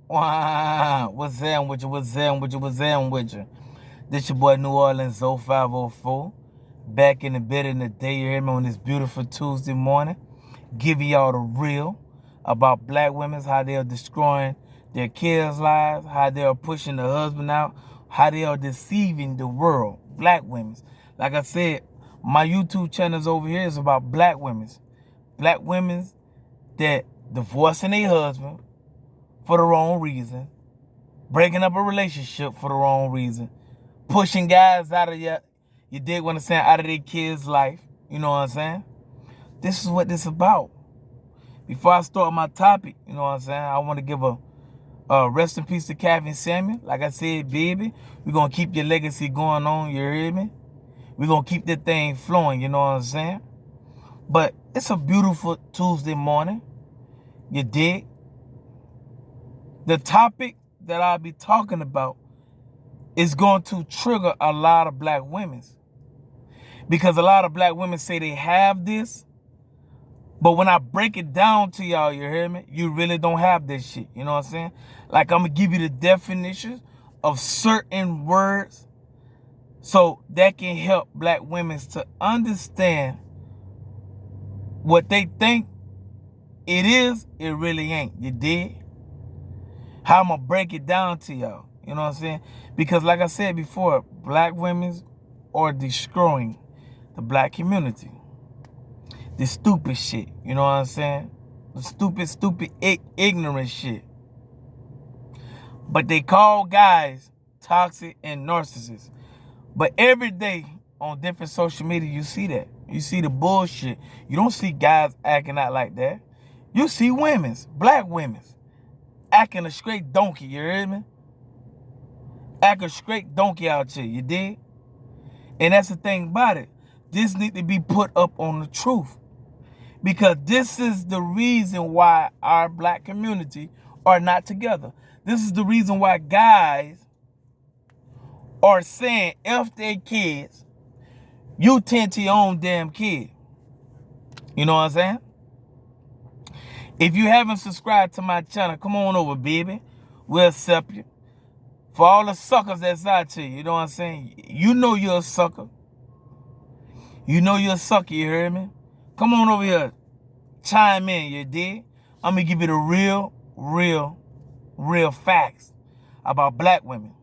What's down with you? What's down with you? What's down with you? This your boy New Orleans 0504. Back in the bed in the day, you hear me, on this beautiful Tuesday morning. Giving y'all the real about black women, how they are destroying their kids' lives, how they are pushing the husband out, how they are deceiving the world. Black women. Like I said, my YouTube channels over here is about black women. Black women that divorcing their husband for the wrong reason, breaking up a relationship for the wrong reason, pushing guys out of you dig what I'm saying, out of their kids' life. You know what I'm saying? This is what this is about. Before I start my topic, you know what I'm saying, I want to give a rest in peace to Kevin Samuel. Like I said, baby, we're going to keep your legacy going on, you hear me? We're going to keep this thing flowing, you know what I'm saying? But it's a beautiful Tuesday morning, you dig? The topic that I'll be talking about is going to trigger a lot of black women. Because a lot of black women say they have this, but when I break it down to y'all, you hear me? You really don't have this shit, you know what I'm saying? Like, I'm going to give you the definitions of certain words so that can help black women to understand what they think it is, it really ain't. You dig? How I'm going to break it down to y'all. You know what I'm saying? Because like I said before, black women are destroying the black community. This stupid shit. You know what I'm saying? The stupid, ignorant shit. But they call guys toxic and narcissists. But every day on different social media, you see that. You see the bullshit. You don't see guys acting out like that. You see black women's, acting a straight donkey, you hear me? Act a straight donkey out here, you dig? And that's the thing about it. This need to be put up on the truth. Because this is the reason why our black community are not together. This is the reason why guys are saying F their kids, you tend to your own damn kid. You know what I'm saying? If you haven't subscribed to my channel, come on over, baby. We'll accept you. For all the suckers that's out here, you know what I'm saying? You know you're a sucker. You know you're a sucker, you heard me? Come on over here. Chime in, you dig? I'm going to give you the real facts about black women.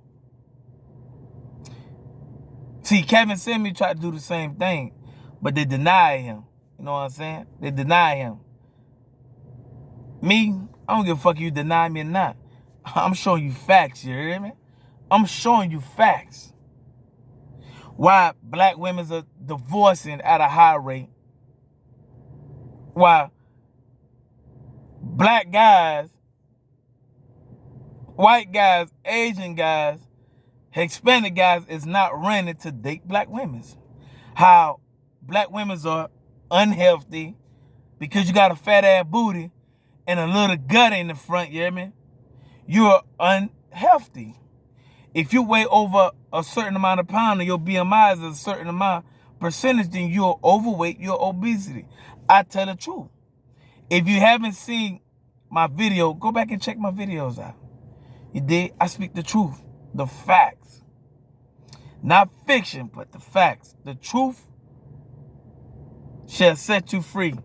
See, Kevin Samuel tried to do the same thing, but they deny him. You know what I'm saying? They deny him. Me, I don't give a fuck if you deny me or not. I'm showing you facts, you hear me? I'm showing you facts. Why black women are divorcing at a high rate. Why black guys, white guys, Asian guys, Hispanic guys is not running to date black women. How black women are unhealthy because you got a fat ass booty and a little gut in the front, you hear me? You're unhealthy. If you weigh over a certain amount of pounds and your BMI is a certain amount percentage, then you're overweight, you're obesity. I tell the truth. If you haven't seen my video, go back and check my videos out. You dig? I speak the truth, the facts. Not fiction, but the facts. The truth shall set you free.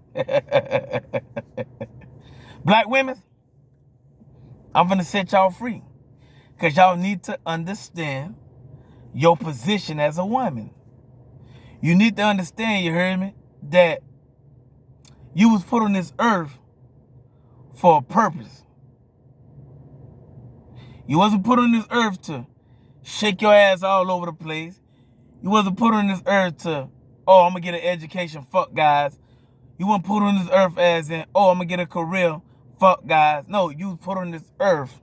Black women, I'm going to set y'all free. Because y'all need to understand your position as a woman. You need to understand, you heard me, that you was put on this earth for a purpose. You wasn't put on this earth to shake your ass all over the place. You wasn't put on this earth to, oh, I'm going to get an education, fuck guys. You weren't put on this earth as in, oh, I'm going to get a career, fuck guys. No, you was put on this earth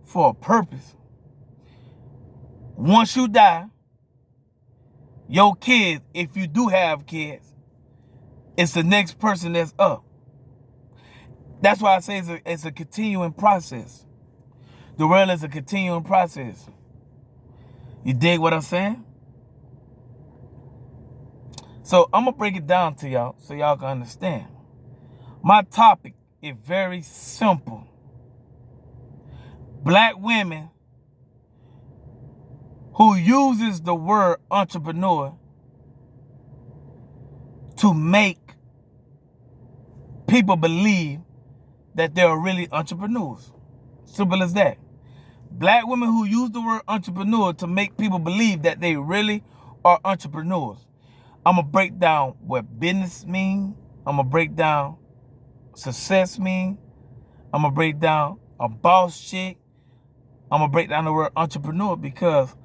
for a purpose. Once you die, your kids, if you do have kids, it's the next person that's up. That's why I say it's a continuing process. The world is a continuing process. You dig what I'm saying? So I'm going to break it down to y'all so y'all can understand. My topic is very simple. black women who uses the word entrepreneur to make people believe that they're really entrepreneurs. Simple as that. Black women who use the word entrepreneur to make people believe that they really are entrepreneurs. I'm going to break down what business means. I'm going to break down success means. I'm going to break down a boss chick. I'm going to break down the word entrepreneur, because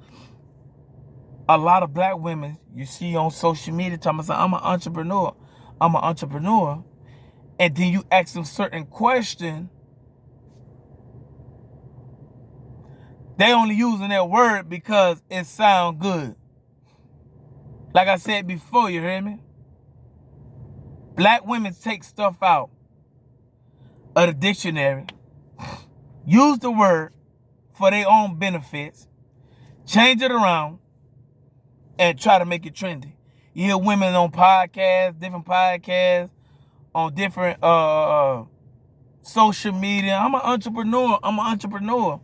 a lot of black women you see on social media talking about, I'm an entrepreneur. I'm an entrepreneur. And then you ask them certain questions, they only using that word because it sounds good. Like I said before, you hear me? Black women take stuff out of the dictionary, use the word for their own benefits, change it around, and try to make it trendy. You hear women on podcasts, different podcasts, on different social media. I'm an entrepreneur. I'm an entrepreneur.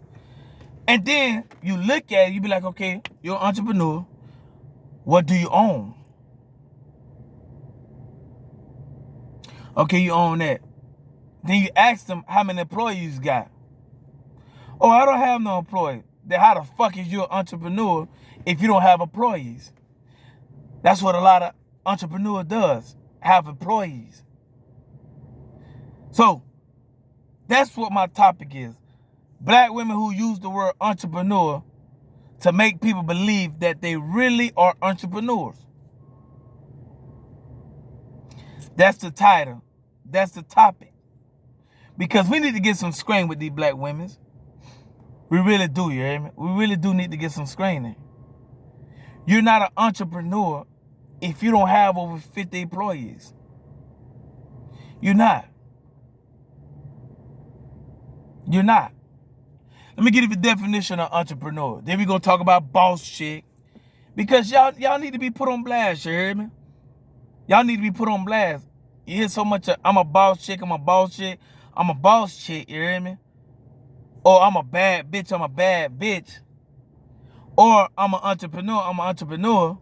And then you look at it, you be like, okay, you're an entrepreneur. What do you own? Okay, you own that. Then you ask them how many employees you got. Oh, I don't have no employees. Then how the fuck is you an entrepreneur if you don't have employees? That's what a lot of entrepreneurs does, have employees. So that's what my topic is. Black women who use the word entrepreneur to make people believe that they really are entrepreneurs. That's the title. That's the topic. Because we need to get some screen with these black women. We really do, you hear me? We really do need to get some screening. You're not an entrepreneur if you don't have over 50 employees. You're not. You're not. Let me give you the definition of entrepreneur. Then we're going to talk about boss chick. Because y'all need to be put on blast, you hear me? Y'all need to be put on blast. You hear so much of, I'm a boss chick, I'm a boss chick, I'm a boss chick, you hear me? Or I'm a bad bitch, I'm a bad bitch. Or I'm an entrepreneur.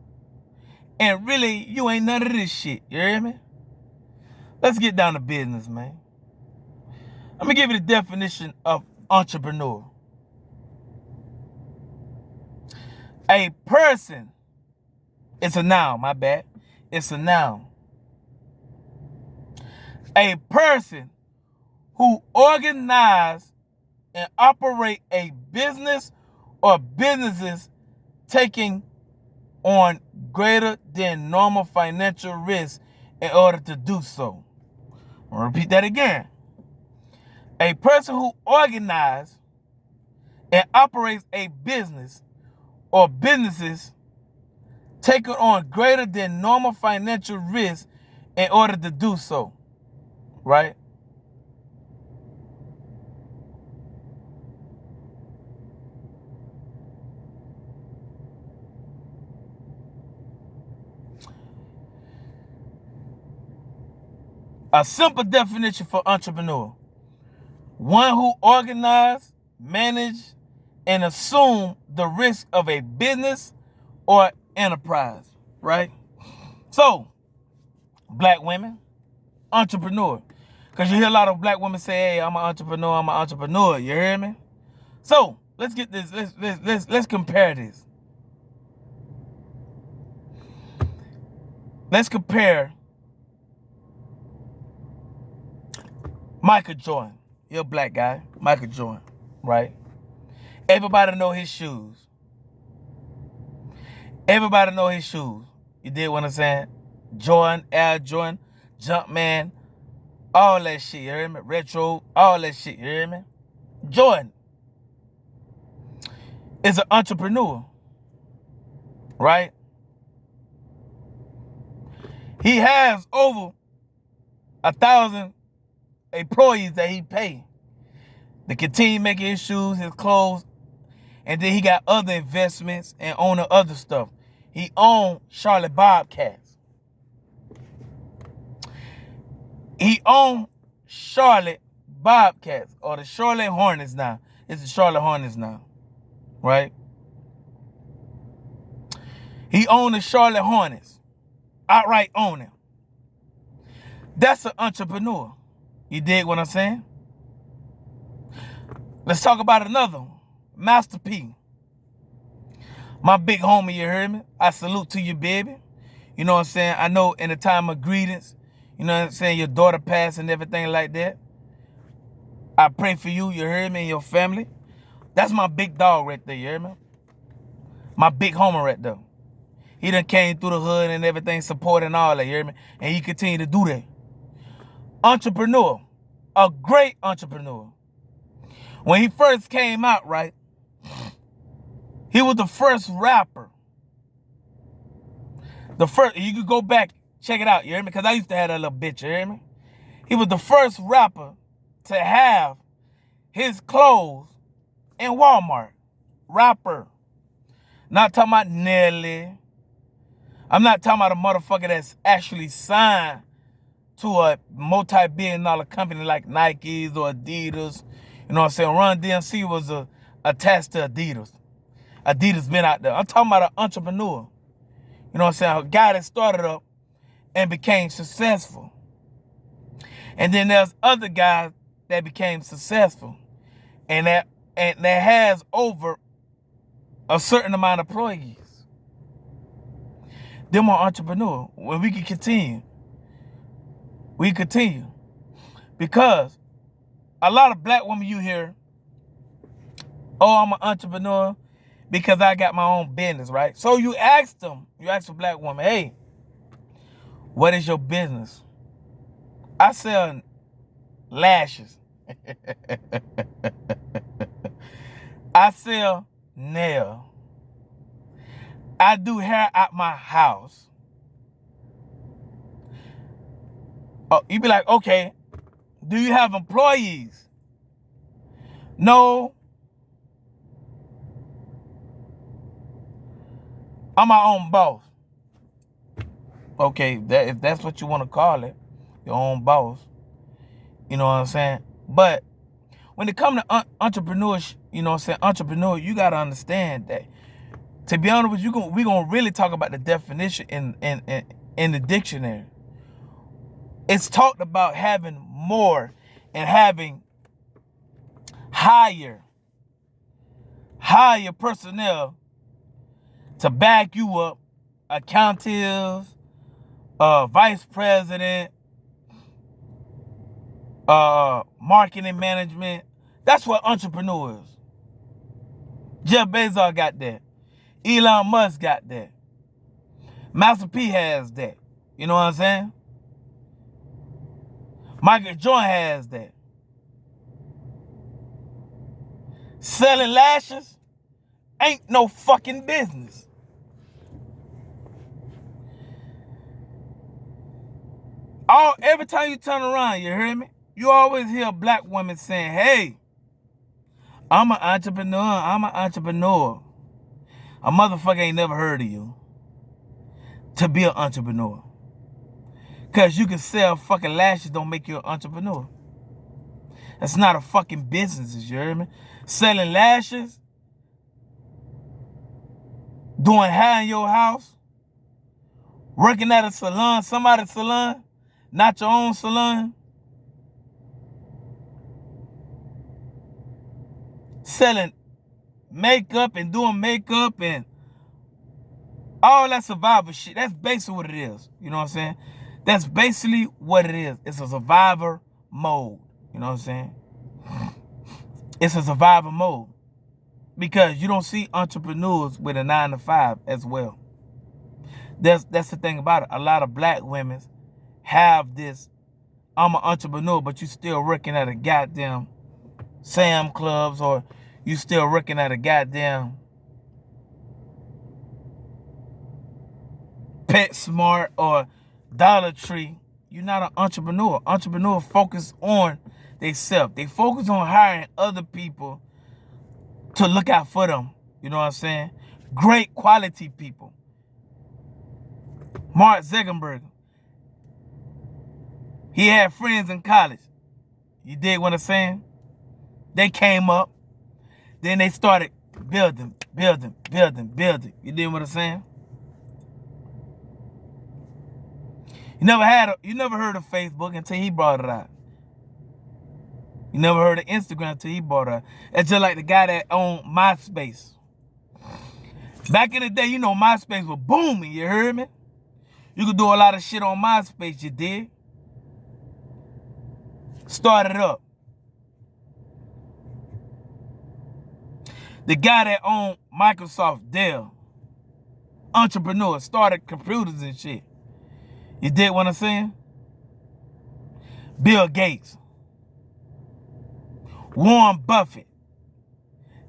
And really, you ain't none of this shit, you hear me? Let's get down to business, man. Let me give you the definition of entrepreneur. A person, it's a noun, my bad. It's a noun. A person who organize and operate a business or businesses taking on greater than normal financial risk in order to do so. I'll repeat that again. A person who organizes and operates a business or businesses taking on greater than normal financial risk in order to do so, right? A simple definition for entrepreneur: one who organize, manage, and assume the risk of a business or enterprise, right? So, black women, entrepreneur. Because you hear a lot of black women say, hey, I'm an entrepreneur, you hear me? So, let's get this, let's compare this. Let's compare Michael Jordan. You're a black guy, Michael Jordan, right? Everybody know his shoes. Everybody know his shoes. You dig what I'm saying? Jordan, Air Jordan, Jumpman, all that shit, you hear me? Retro, all that shit, you hear me? Jordan is an entrepreneur, right? He has over 1,000 employees that he pay to continue making his shoes, his clothes, and then he got other investments and owning other stuff. He owned Charlotte Bobcats. He owned Charlotte Bobcats, or the Charlotte Hornets now. It's the Charlotte Hornets now, right? He owned the Charlotte Hornets. Outright own him. That's an entrepreneur. You dig what I'm saying? Let's talk about another one. Master P. My big homie, you heard me? I salute to you, baby. You know what I'm saying? I know in the time of greetings, you know what I'm saying, your daughter passed and everything like that. I pray for you, you heard me, and your family. That's my big dog right there, you heard me? My big homie right there. He done came through the hood and everything, supporting all that, you hear me? And he continue to do that. Entrepreneur. A great entrepreneur. When he first came out, right, he was the first rapper. The first, you could go back, check it out, you hear me? Because I used to have that little bitch, you hear me? He was the first rapper to have his clothes in Walmart. Rapper. Not talking about Nelly. I'm not talking about a motherfucker that's actually signed to a multi-billion-dollar company like Nikes or Adidas. You know what I'm saying? Run DMC was attached to Adidas. Adidas been out there. I'm talking about an entrepreneur. You know what I'm saying? A guy that started up and became successful. And then there's other guys that became successful. And that has over a certain amount of employees. Them are entrepreneurs. When we can continue. We continue. Because a lot of black women you hear, oh, I'm an entrepreneur because I got my own business, right? So you ask them, you ask a black woman, hey, what is your business? I sell lashes. I sell nails. I do hair at my house. Oh, you be like, okay, do you have employees? No. I'm my own boss. Okay, if that's what you want to call it, your own boss. You know what I'm saying? But when it comes to entrepreneurs, you know what I'm saying, entrepreneur, you got to understand that, to be honest with you, we're going to really talk about the definition in the dictionary. It's talked about having more and having higher personnel to back you up, accountants, vice president, marketing management. That's what entrepreneurs. Jeff Bezos got that. Elon Musk got that. Master P has that. You know what I'm saying? Michael Jordan has that. Selling lashes ain't no fucking business. Every time you turn around, you hear me? You always hear black women saying, hey, I'm an entrepreneur. I'm an entrepreneur. A motherfucker ain't never heard of you to be an entrepreneur. Because you can sell fucking lashes don't make you an entrepreneur. That's not a fucking business, you hear me? Selling lashes, doing hair in your house, working at a salon, somebody's salon, not your own salon. Selling makeup and doing makeup and all that survivor shit. That's basically what it is. You know what I'm saying? That's basically what it is. It's a survivor mode. You know what I'm saying? It's a survivor mode. Because you don't see entrepreneurs with a 9-to-5 as well. That's the thing about it. A lot of black women have this, I'm an entrepreneur, but you still working at a goddamn Sam Clubs, or you still working at a goddamn PetSmart or Dollar Tree. You're not an entrepreneur. Entrepreneurs focus on themselves. They focus on hiring other people to look out for them. You know what I'm saying? Great quality people. Mark Zuckerberg. He had friends in college. You dig what I'm saying? They came up. Then they started building. You dig what I'm saying? You never heard of Facebook until he brought it out. You never heard of Instagram until he brought it out. It's just like the guy that owned MySpace. Back in the day, MySpace was booming, you heard me? You could do a lot of shit on MySpace, you did. Started up. The guy that owned Microsoft, Dell, entrepreneur, started computers and shit. You dig what I'm saying? Bill Gates, Warren Buffett.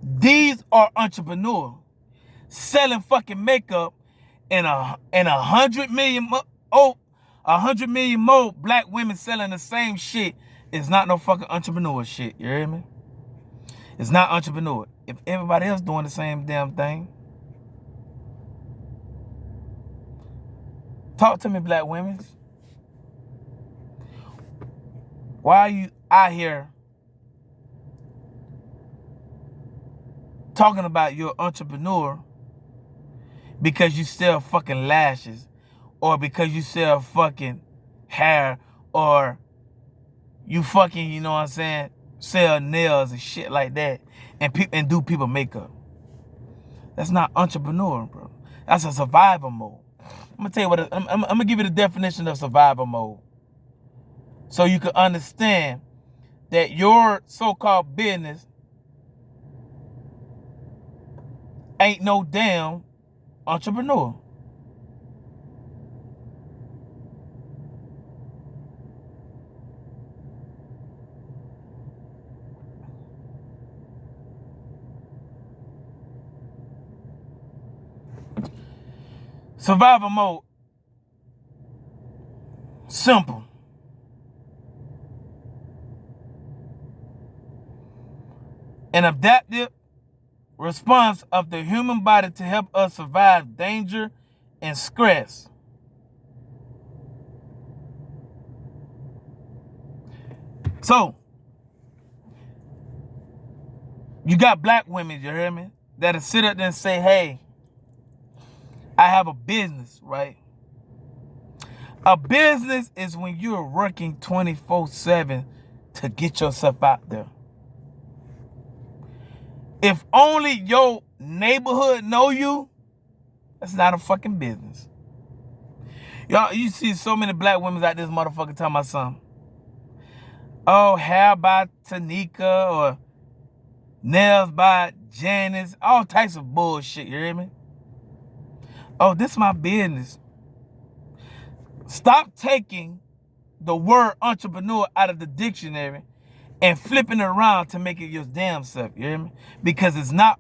These are entrepreneurs selling fucking makeup, and 100 million more black women selling the same shit is not no fucking entrepreneur shit. You hear me? It's not entrepreneur. If everybody else doing the same damn thing. Talk to me, black women. Why are you out here talking about your entrepreneur because you sell fucking lashes, or because you sell fucking hair, or you fucking, you know what I'm saying, sell nails and shit like that, and do people makeup? That's not entrepreneur, bro. That's a survival mode. I'm gonna tell you what. I'm gonna give you the definition of survival mode, so you can understand that your so-called business ain't no damn entrepreneur. Survival mode. Simple. An adaptive response of the human body to help us survive danger and stress. So, you got black women, you hear me, that'll sit up there and say, hey, I have a business, right? A business is when you're working 24/7 to get yourself out there. If only your neighborhood know you, that's not a fucking business. Y'all, you see so many black women out this motherfucker talking about something. Oh, hair by Tanika, or nails by Janice, all types of bullshit, you hear me? Oh, this is my business. Stop taking the word entrepreneur out of the dictionary and flipping it around to make it your damn self, you hear me? Because it's not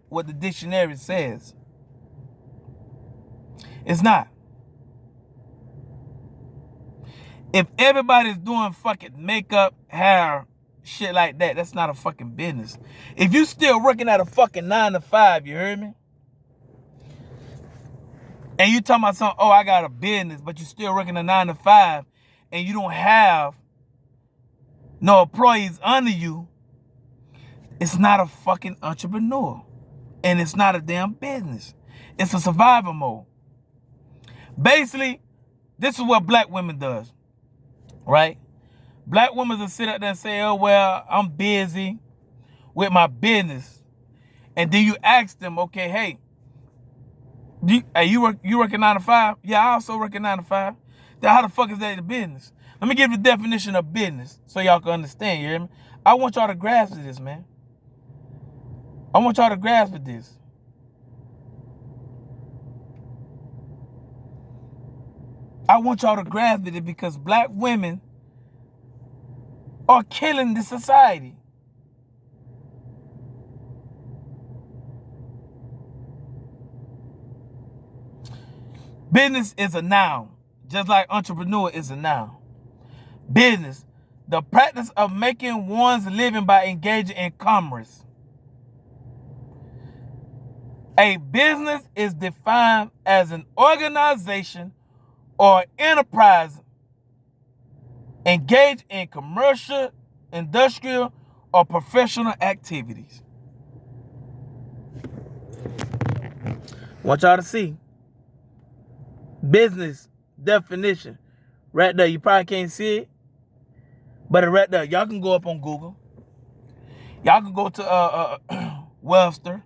what the dictionary says. It's not. If everybody's doing fucking makeup, hair, shit like that, that's not a fucking business. If you still working at a fucking 9-to-5, you heard me? And you talking about something, oh, I got a business, but you still working a 9-to-5, and you don't have no employees under you, it's not a fucking entrepreneur. And it's not a damn business. It's a survival mode. Basically, this is what black women does, right? Black women will sit up there and say, oh, well, I'm busy with my business. And then you ask them, okay, hey, you working 9-to-5? Yeah, I also working 9-to-5. Then how the fuck is that the business? Let me give you the definition of business so y'all can understand, you hear me? I want y'all to grasp this, man. I want y'all to grasp this. I want y'all to grasp it because black women are killing the society. Business is a noun, just like entrepreneur is a noun. Business, the practice of making one's living by engaging in commerce. A business is defined as an organization or enterprise engaged in commercial, industrial, or professional activities. Want y'all to see. Business definition. Right there. You probably can't see it. But it right there. Y'all can go up on Google. Y'all can go to Webster.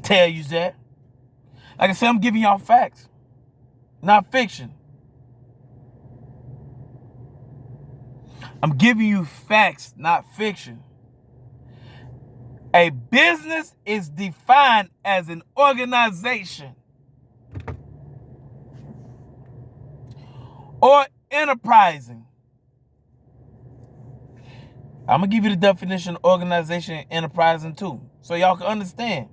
Tell you that. Like I said, I'm giving y'all facts, not fiction. I'm giving you facts, not fiction. A business is defined as an organization or enterprising. I'm going to give you the definition of organization and enterprising too, so y'all can understand.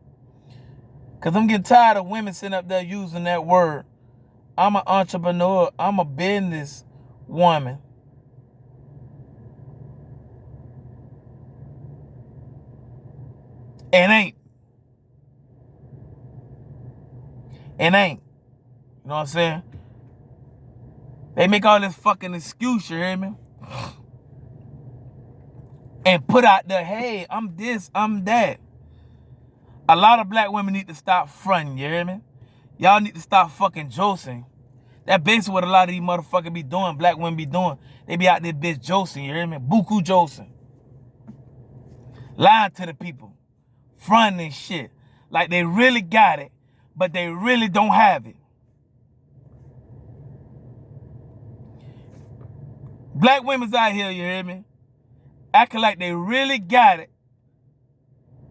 Because I'm getting tired of women sitting up there using that word. I'm an entrepreneur. I'm a business woman. It ain't. It ain't. You know what I'm saying? They make all this fucking excuse, you hear me? And put out there, hey, I'm this, I'm that. A lot of black women need to stop fronting, you hear me? Y'all need to stop fucking josing. That's basically what a lot of these motherfuckers be doing, black women be doing. They be out there bitch josing, you hear me? Buku josing. Lying to the people. Fronting and shit. Like they really got it, but they really don't have it. Black women's out here, you hear me? Acting like they really got it,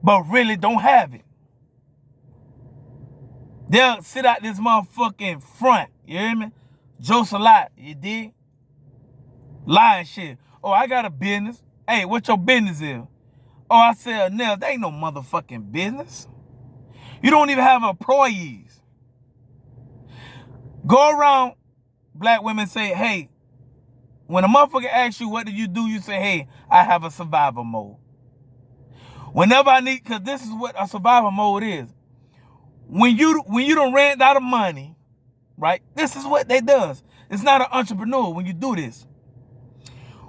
but really don't have it. They'll sit out this motherfucking front, you hear me? Jokes a lot, you dig? Lying shit. Oh, I got a business. Hey, what your business is? Oh, I sell nails. That ain't no motherfucking business. You don't even have employees. Go around, black women say, hey, when a motherfucker asks you what do, you say, hey, I have a survival mode. Whenever I need, because this is what a survival mode is. When you don't ran out of money, right? This is what they does. It's not an entrepreneur when you do this.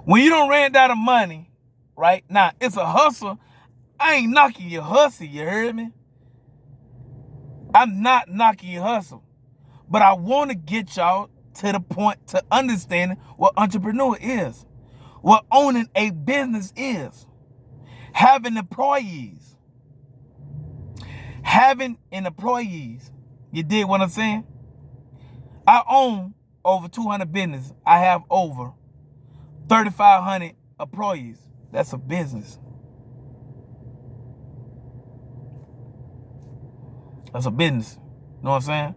When you don't ran out of money, right? Now, it's a hustle. I ain't knocking your hustle, you heard me? I'm not knocking your hustle. But I want to get y'all to the point to understanding what entrepreneur is. What owning a business is. Having employees. Having an employees. You dig what I'm saying? I own over 200 businesses. I have over 3,500 employees. That's a business. That's a business. You know what I'm saying?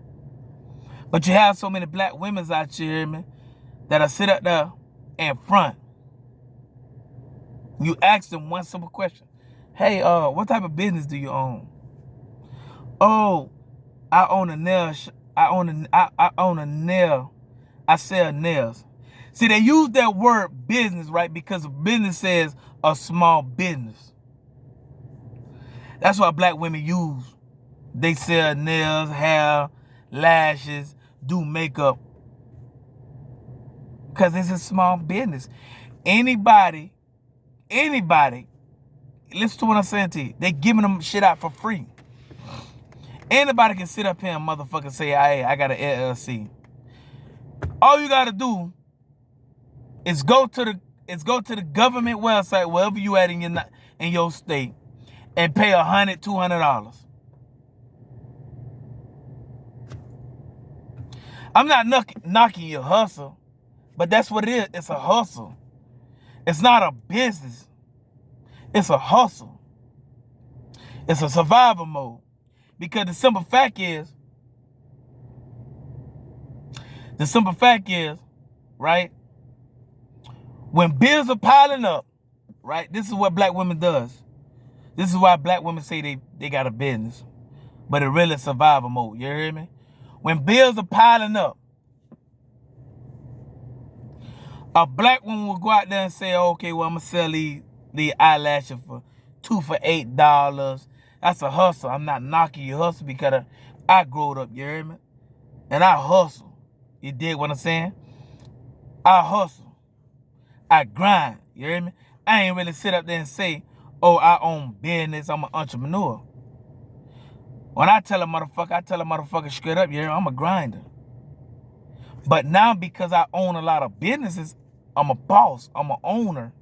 But you have so many black women out here, man, that'll sit up there in front. You ask them one simple question. Hey, what type of business do you own? Oh, I own a nail. I own a nail. I sell nails. See, they use that word business, right? Because business says a small business. That's why black women use. They sell nails, hair, lashes, do makeup. Because it's a small business. Anybody, listen to what I'm saying to you. They giving them shit out for free. Anybody can sit up here and motherfucker say, hey, I got an LLC. All you gotta do is go to the government website, wherever you at in your state, and pay $100, $200. I'm not knocking your hustle, but that's what it is. It's a hustle. It's not a business. It's a hustle. It's a survival mode. Because the simple fact is, right? When bills are piling up, right? This is what black women does. This is why black women say they got a business. But it really is survival mode. You hear me? When bills are piling up, a black woman will go out there and say, okay, well, I'm going to sell these eyelashes for $2 for $8. That's a hustle. I'm not knocking your hustle because I growed up, you hear me? And I hustle. You dig what I'm saying? I hustle. I grind, you hear me? I ain't really sit up there and say, oh, I own business, I'm an entrepreneur. When I tell a motherfucker straight up, yeah, I'm a grinder. But now because I own a lot of businesses, I'm a boss, I'm an owner.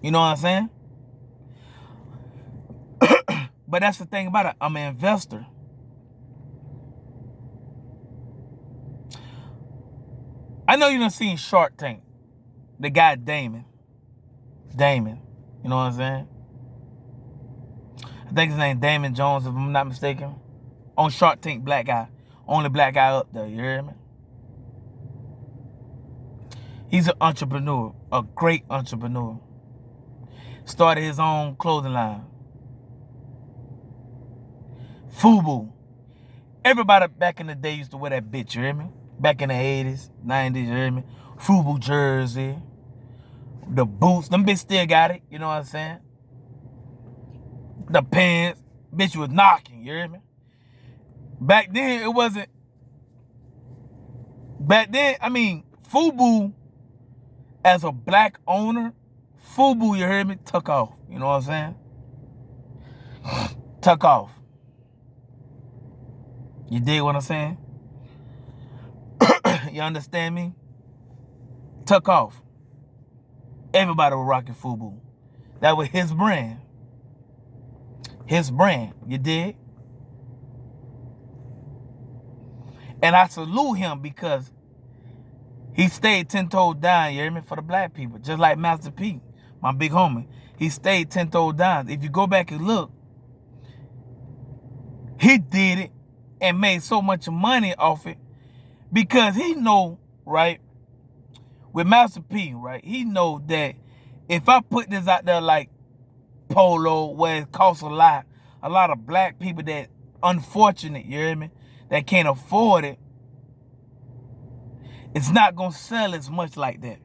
You know what I'm saying? But that's the thing about it, I'm an investor. I know you done seen Shark Tank. The guy Damon. You know what I'm saying? I think his name Damon Jones, if I'm not mistaken. On Shark Tank, black guy. Only black guy up there, you hear me? He's an entrepreneur, a great entrepreneur. Started his own clothing line. FUBU. Everybody back in the day used to wear that bitch, you hear me? Back in the 80s, 90s, you hear me? FUBU jersey. The boots, them bitch still got it, you know what I'm saying? The pants, bitch was knocking, you hear me? Back then, it wasn't. Back then, I mean, FUBU, as a black owner, FUBU, you heard me, took off. You know what I'm saying? Took off. You dig what I'm saying? You understand me? Took off. Everybody was rocking FUBU. That was his brand. His brand. You dig? And I salute him because he stayed 10 toes down, you hear me, for the black people. Just like Master P, my big homie. He stayed 10 toes down. If you go back and look, he did it and made so much money off it because he know, right, with Master P, right, he know that if I put this out there like Polo, where it costs a lot of black people that unfortunate, you hear me, that can't afford it, it's not going to sell as much like that.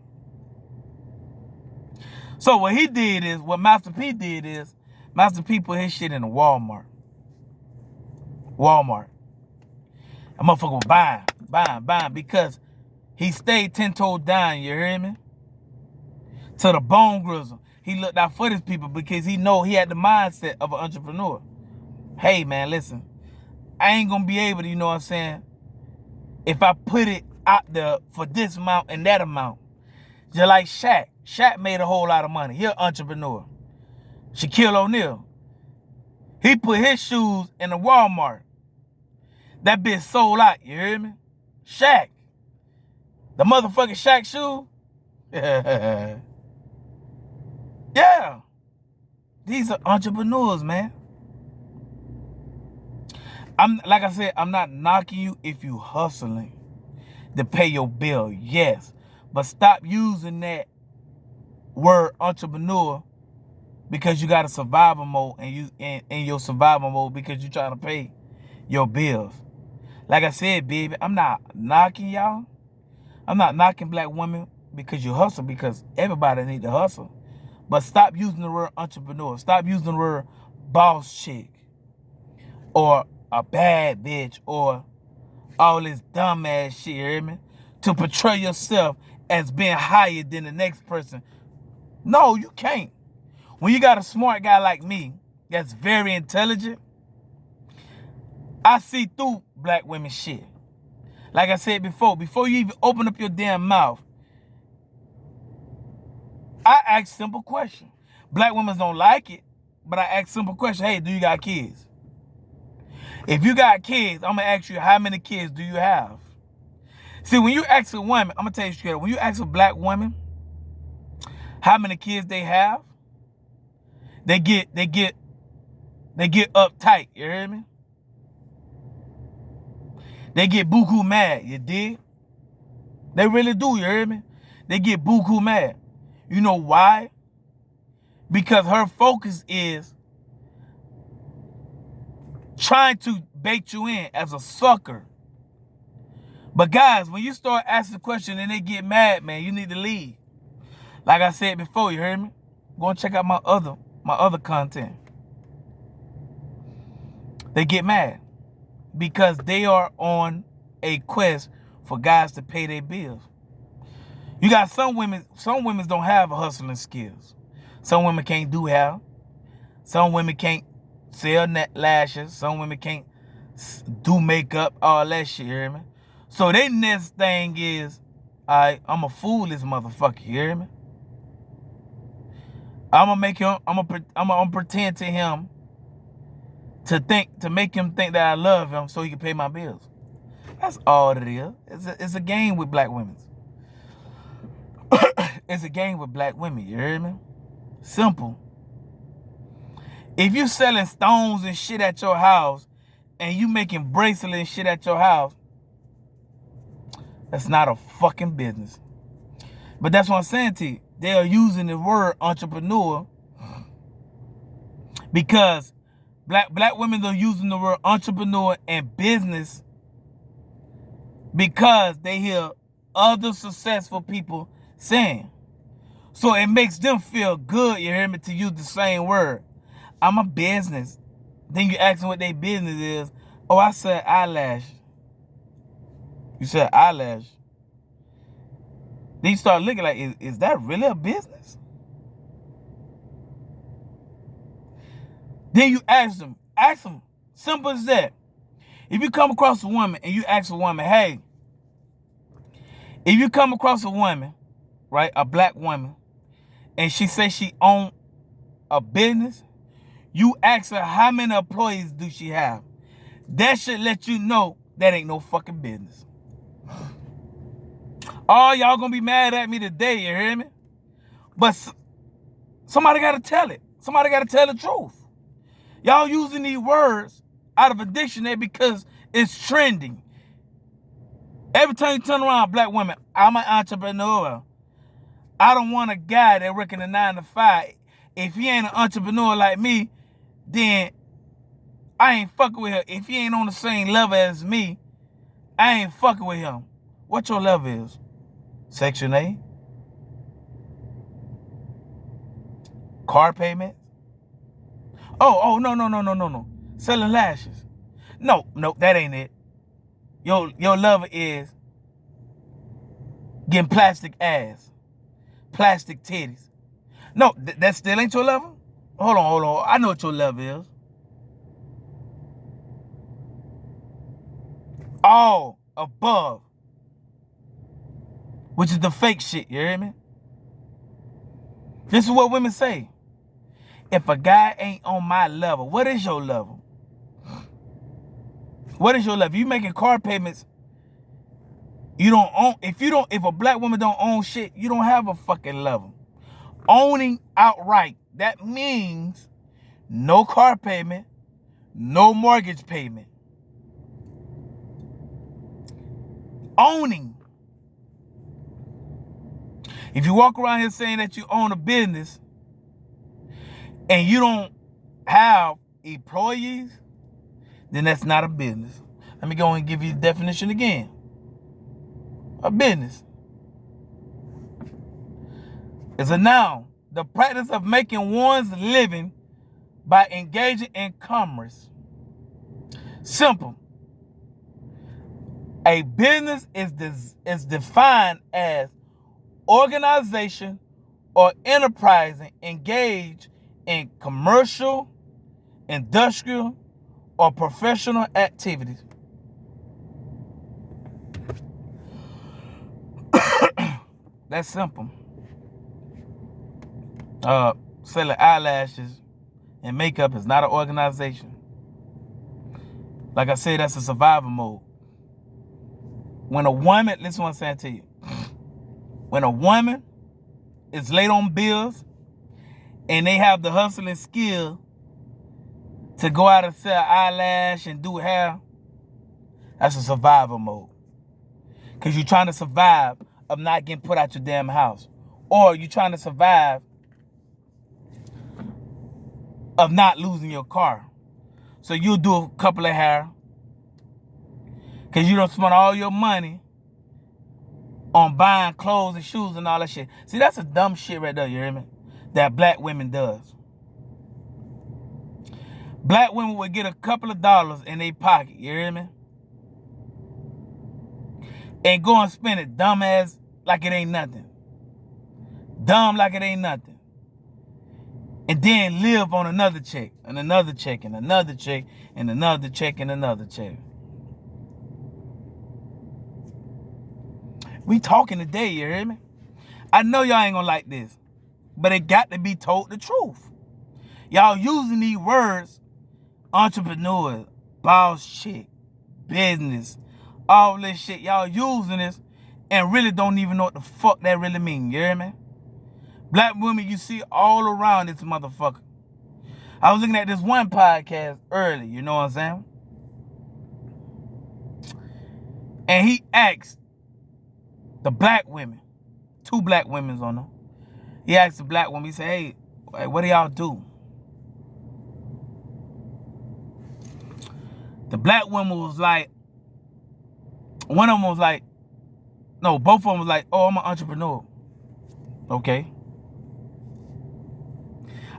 So what he did is, what Master P did is, Master P put his shit in a Walmart. A motherfucker was buying, because he stayed 10 toes down, you hear me? To the bone grizzle. He looked out for his people because he know he had the mindset of an entrepreneur. Hey, man, listen. I ain't going to be able to, you know what I'm saying, if I put it out there for this amount and that amount. Just like Shaq. Shaq made a whole lot of money. He an entrepreneur. Shaquille O'Neal. He put his shoes in a Walmart. That bitch sold out, you hear me? Shaq. The motherfucking Shaq shoe. Yeah. These are entrepreneurs, man. Like I said, I'm not knocking you if you hustling to pay your bill, yes. But stop using that word entrepreneur because you got a survival mode and you in your survival mode because you trying to pay your bills. Like I said, baby, I'm not knocking y'all. I'm not knocking black women because you hustle, because everybody need to hustle. But stop using the word entrepreneur. Stop using the word boss chick or a bad bitch or all this dumb ass shit, you hear me? To portray yourself as being higher than the next person. No, you can't. When you got a smart guy like me that's very intelligent, I see through black women shit. Like I said before you even open up your damn mouth, I ask simple questions. Black women don't like it, but I ask simple questions. Hey, do you got kids? If you got kids, I'm going to ask you, how many kids do you have? See, when you ask a woman, I'm going to tell you straight up, when you ask a black woman how many kids they have, they get uptight, you hear me? They get buku mad, you dig? They really do, you hear me? They get buku mad. You know why? Because her focus is trying to bait you in as a sucker. But guys, when you start asking questions and they get mad, man, you need to leave. Like I said before, you heard me? Go and check out my other content. They get mad because they are on a quest for guys to pay their bills. You got some women don't have hustling skills. Some women can't do hair. Some women can't sell lashes. Some women can't do makeup, all that shit, you hear me? So their next thing is, I'ma fool this motherfucker, you hear me? I'ma pretend to him to make him think that I love him so he can pay my bills. That's all it is. It's a game with black women. It's a game with black women, you hear me? Simple. If you selling stones and shit at your house and you making bracelets and shit at your house, that's not a fucking business. But that's what I'm saying to you. They are using the word entrepreneur because black women are using the word entrepreneur and business because they hear other successful people saying. So it makes them feel good, you hear me, to use the same word. I'm a business. Then you ask them what their business is. Oh, I said eyelash. You said eyelash. Then you start looking like, is that really a business? Then you ask them, simple as that. If you come across a woman and you ask a woman, hey, if you come across a woman, right, a black woman, and she says she own a business, you ask her how many employees do she have. That should let you know that ain't no fucking business. Oh, y'all gonna be mad at me today, you hear me? But somebody gotta tell it. Somebody gotta tell the truth. Y'all using these words out of a dictionary because it's trending. Every time you turn around, black women, I'm an entrepreneur. I don't want a guy that working a 9 to 5. If he ain't an entrepreneur like me, then I ain't fucking with him. If he ain't on the same level as me, I ain't fucking with him. What your level is? Section A? Car payment? Oh, no. Selling lashes. No, that ain't it. Your level is getting plastic ass, plastic titties. No, that still ain't your level? Hold on. I know what your level is. All above, which is the fake shit, you hear me? This is what women say. If a guy ain't on my level, what is your level? What is your level? You making car payments, you don't own, if a black woman don't own shit, you don't have a fucking level. Owning outright, that means no car payment, no mortgage payment. Owning. If you walk around here saying that you own a business and you don't have employees, then that's not a business. Let me go and give you the definition again. A business is a noun, the practice of making one's living by engaging in commerce. Simple. A business is defined as organization or enterprising engaged in commercial, industrial, or professional activities. That's simple. Selling eyelashes and makeup is not an organization. Like I said, that's a survival mode. When a woman, listen to what I'm saying to you. When a woman is late on bills and they have the hustling skill to go out and sell eyelash and do hair, that's a survival mode. Because you're trying to survive of not getting put out your damn house. Or you're trying to survive of not losing your car. So you'll do a couple of hair because you don't spend all your money on buying clothes and shoes and all that shit. See, that's a dumb shit right there, you hear me? That black women does. Black women would get a couple of dollars in their pocket, you hear me? And go and spend it dumbass like it ain't nothing. Dumb like it ain't nothing. And then live on another check, and another check, and another check, and another check, and another check. We talking today, you hear me? I know y'all ain't gonna like this, but it got to be told the truth. Y'all using these words, entrepreneur, boss chick, business, all this shit. Y'all using this and really don't even know what the fuck that really mean, you hear me? Black women you see all around this motherfucker. I was looking at this one podcast early, you know what I'm saying? And he asked the black women, 2 black women's on them. He asked the black woman, he said, hey, what do y'all do? The black woman was like, one of them was like, no, both of them was like, oh, I'm an entrepreneur. Okay.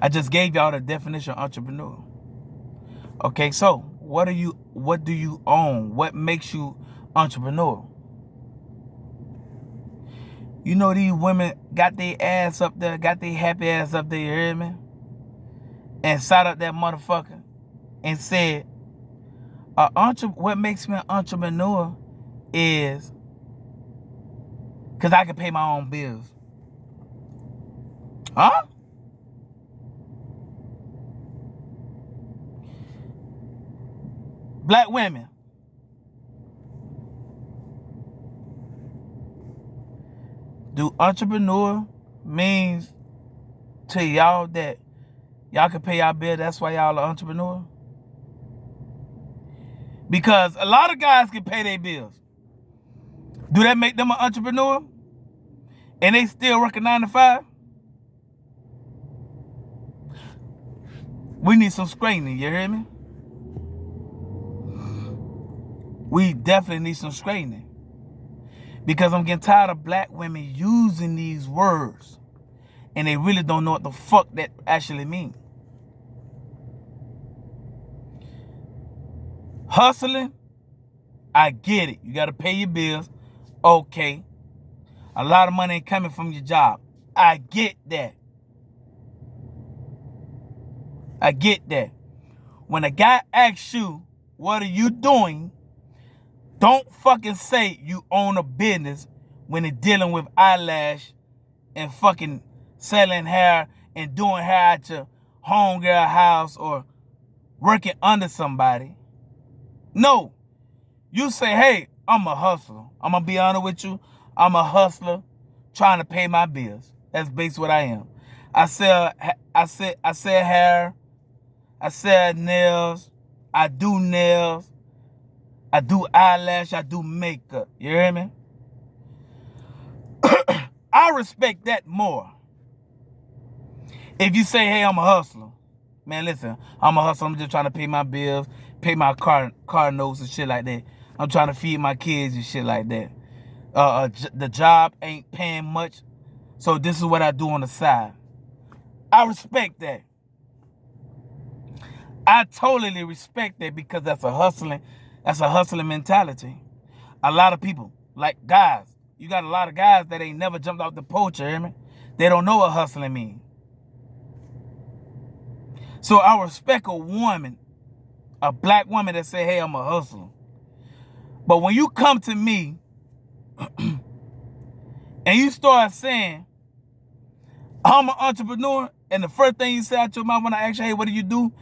I just gave y'all the definition of entrepreneur. Okay, so what do you own? What makes you entrepreneur? You know these women got their ass up there, got their happy ass up there, you hear me? And sat up that motherfucker and said, what makes me an entrepreneur is because I can pay my own bills. Huh? Black women. Do entrepreneur means to y'all that y'all can pay y'all bill, that's why y'all are entrepreneur? Because a lot of guys can pay their bills. Do that make them an entrepreneur? And they still work a 9 to 5? We need some straightening, you hear me? We definitely need some straightening. Because I'm getting tired of black women using these words. And they really don't know what the fuck that actually means. Hustling, I get it. You got to pay your bills. Okay. A lot of money ain't coming from your job. I get that. I get that. When a guy asks you, what are you doing? Don't fucking say you own a business when it's dealing with eyelash and fucking selling hair and doing hair at your homegirl house or working under somebody. No. You say, hey, I'm a hustler. I'm going to be honest with you. I'm a hustler trying to pay my bills. That's basically what I am. I sell hair. I sell nails. I do nails. I do eyelash. I do makeup. You hear me? I respect that more. If you say, hey, I'm a hustler. Man, listen, I'm a hustler. I'm just trying to pay my bills, pay my car notes and shit like that. I'm trying to feed my kids and shit like that. The job ain't paying much, so this is what I do on the side. I respect that. I totally respect that because that's a hustling mentality. A lot of people, like guys, you got a lot of guys that ain't never jumped off the porch, you hear me? They don't know what hustling means. So I respect a woman, a black woman that say, hey, I'm a hustler. But when you come to me and you start saying, I'm an entrepreneur, and the first thing you say out your mouth when I ask you, hey, what do you do?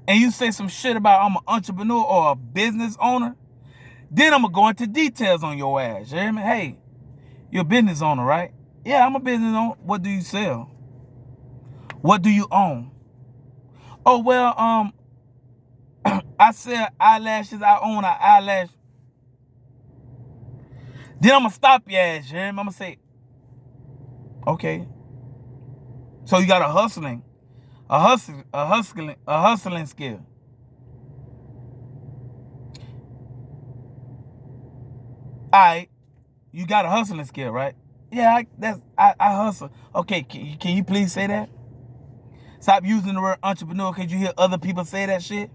And you say some shit about I'm an entrepreneur or a business owner, then I'm going to go into details on your ass. You hear me? Hey, you're a business owner, right? Yeah, I'm a business owner. What do you sell? What do you own? Oh, well, I sell eyelashes. I own an eyelash. Then I'm going to stop your ass, you hear me? I'm going to say, okay. So you got a hustling skill. Alright, you got a hustling skill, right? Yeah, I hustle. Okay, can you please say that? Stop using the word entrepreneur because you hear other people say that shit.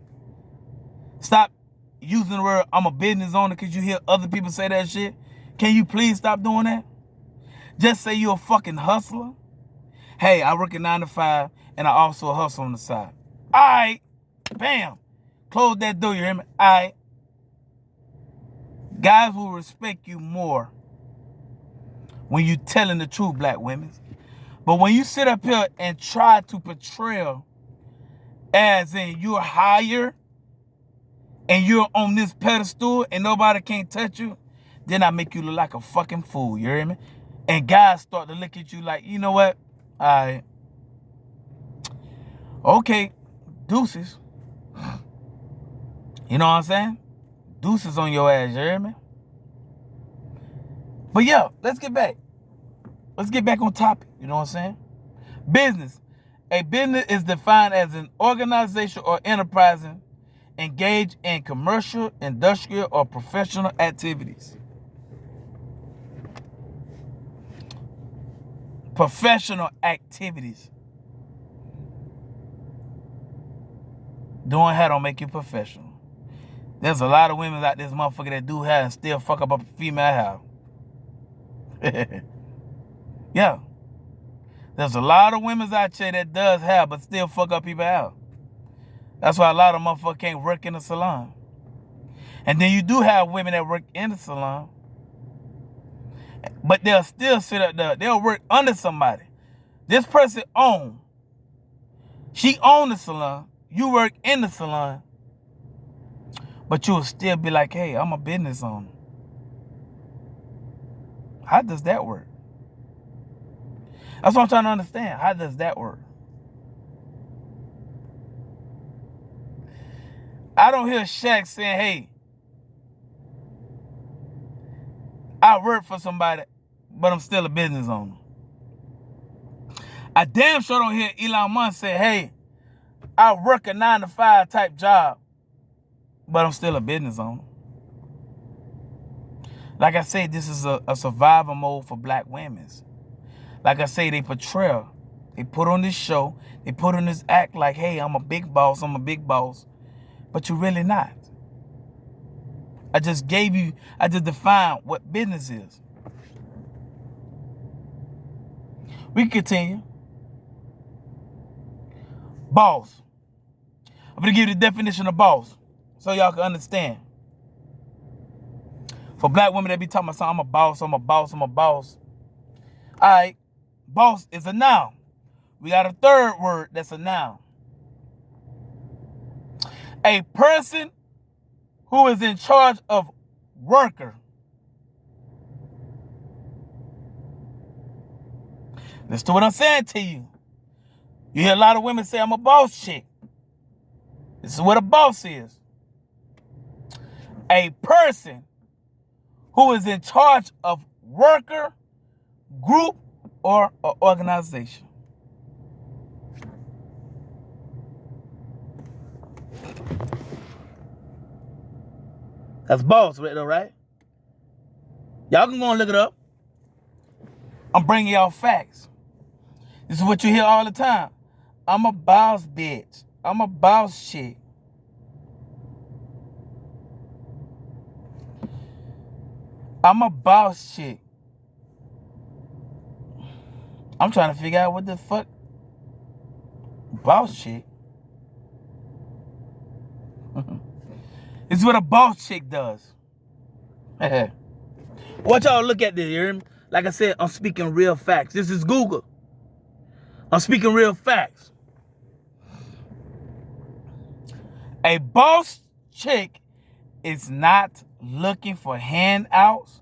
Stop using the word I'm a business owner because you hear other people say that shit. Can you please stop doing that? Just say you're a fucking hustler. Hey, I work a 9 to 5 and I also hustle on the side. All right, bam. Close that door, you hear me? All right. Guys will respect you more when you telling the truth, black women. But when you sit up here and try to portray as in you're higher and you're on this pedestal and nobody can't touch you, then I make you look like a fucking fool, you hear me? And guys start to look at you like, you know what? All right. Okay, deuces. You know what I'm saying? Deuces on your ass, you hear me? But yeah, let's get back. Let's get back on topic, you know what I'm saying? Business. A business is defined as an organization or enterprise engaged in commercial, industrial, or professional activities. Professional activities. Doing hair don't make you professional. There's a lot of women out this motherfucker that do hair and still fuck up a female hair. Yeah. There's a lot of women out there that does hair but still fuck up people's hair. That's why a lot of motherfuckers can't work in the salon. And then you do have women that work in the salon, but they'll still sit up there. They'll work under somebody. This person she own the salon. You work in the salon, but you'll still be like, hey, I'm a business owner. How does that work? That's what I'm trying to understand. How does that work? I don't hear Shaq saying, hey, I work for somebody, but I'm still a business owner. I damn sure don't hear Elon Musk say, hey, I work a 9 to 5 type job, but I'm still a business owner. Like I say, this is a survival mode for black women. Like I say, they portray. They put on this show. They put on this act like, hey, I'm a big boss. I'm a big boss. But you're really not. I just defined what business is. We continue. Boss. I'm going to give you the definition of boss so y'all can understand. For black women that be talking about, I'm a boss, I'm a boss, I'm a boss. All right. Boss is a noun. We got a third word that's a noun. A person who is in charge of worker. Listen to what I'm saying to you. You hear a lot of women say, I'm a boss chick. This is what a boss is. A person who is in charge of worker, group, or organization. That's boss right there, right? Y'all can go and look it up. I'm bringing y'all facts. This is what you hear all the time. I'm a boss bitch. I'm a boss chick. I'm a boss chick. I'm trying to figure out what the fuck boss chick. It's what a boss chick does. What y'all look at this, you hear me? Like I said, I'm speaking real facts. This is Google. I'm speaking real facts. A boss chick is not looking for handouts.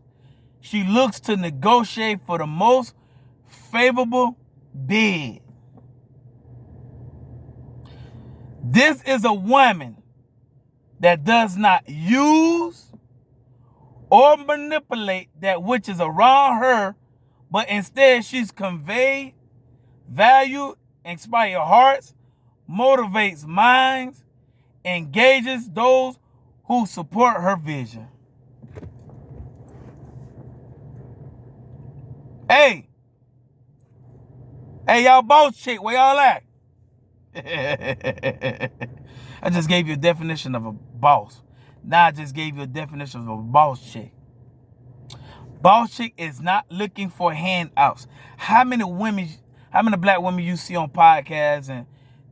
She looks to negotiate for the most favorable bid. This is a woman that does not use or manipulate that which is around her, but instead she's conveyed value, inspire hearts, motivates minds, engages those who support her vision. Hey, y'all boss chick, where y'all at? I just gave you a definition of a boss. Now I just gave you a definition of a boss chick. Boss chick is not looking for handouts. How many How many black women you see on podcasts and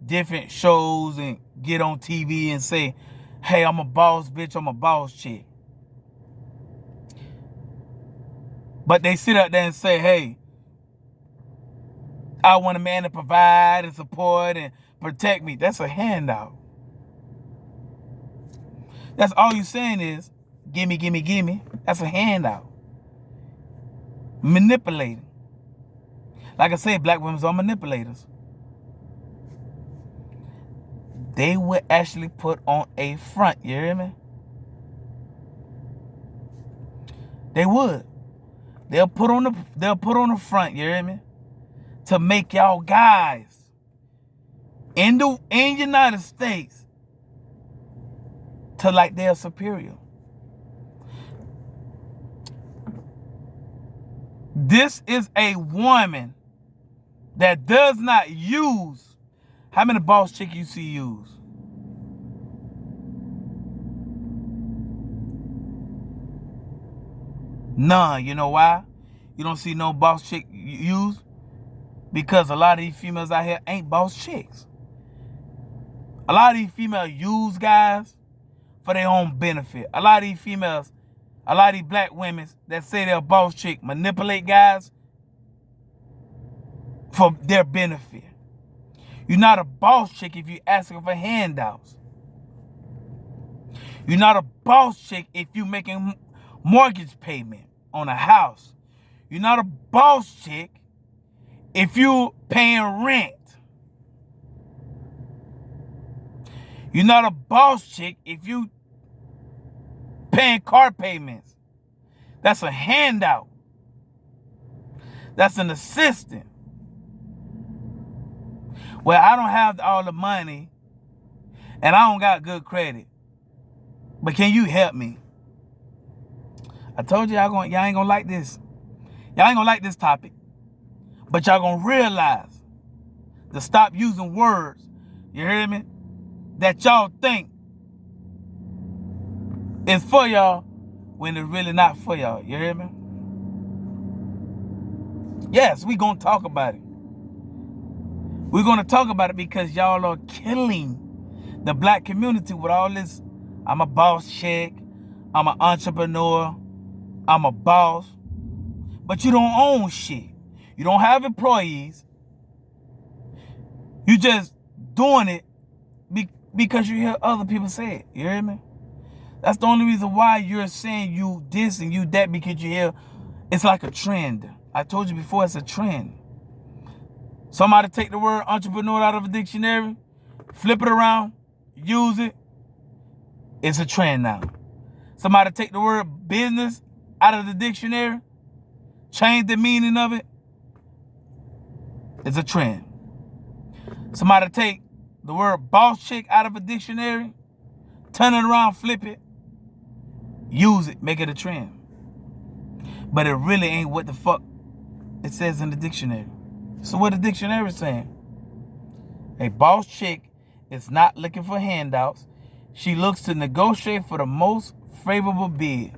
different shows and get on TV and say, hey, I'm a boss bitch, I'm a boss chick. But they sit out there and say, hey, I want a man to provide and support and protect me. That's a handout. That's all you saying is, gimme, gimme, gimme. That's a handout. Manipulating. Like I say, black women are manipulators. They would actually put on a front, you hear me? They would. They'll put on the front, you hear me? To make y'all guys in United States to like they're superior. This is a woman that does not use. How many boss chicks you see use? None. You know why? You don't see no boss chick use? Because a lot of these females out here ain't boss chicks. A lot of these females use guys for their own benefit. A lot of these females, a lot of these black women that say they're a boss chick manipulate guys for their benefit. You're not a boss chick if you're asking for handouts. You're not a boss chick if you're making mortgage payment on a house. You're not a boss chick if you're paying rent. You're not a boss chick if you paying car payments. That's a handout. That's an assistant. Well, I don't have all the money and I don't got good credit. But can you help me? I told you y'all ain't gonna like this. Y'all ain't gonna like this topic. But y'all gonna realize to stop using words, you hear me, that y'all think is for y'all when it's really not for y'all. You hear me? Yes, we gonna talk about it. We're gonna talk about it because y'all are killing the black community with all this. I'm a boss chick. I'm an entrepreneur. I'm a boss. But you don't own shit. You don't have employees. You just doing it because you hear other people say it. You hear me? That's the only reason why you're saying you this and you that, because you hear it's like a trend. I told you before, it's a trend. Somebody take the word entrepreneur out of a dictionary, flip it around, use it. It's a trend now. Somebody take the word business out of the dictionary, change the meaning of it. It's a trend. Somebody take the word boss chick out of a dictionary, turn it around, flip it, use it, make it a trend. But it really ain't what the fuck it says in the dictionary. So what the dictionary is saying? A boss chick is not looking for handouts. She looks to negotiate for the most favorable bid.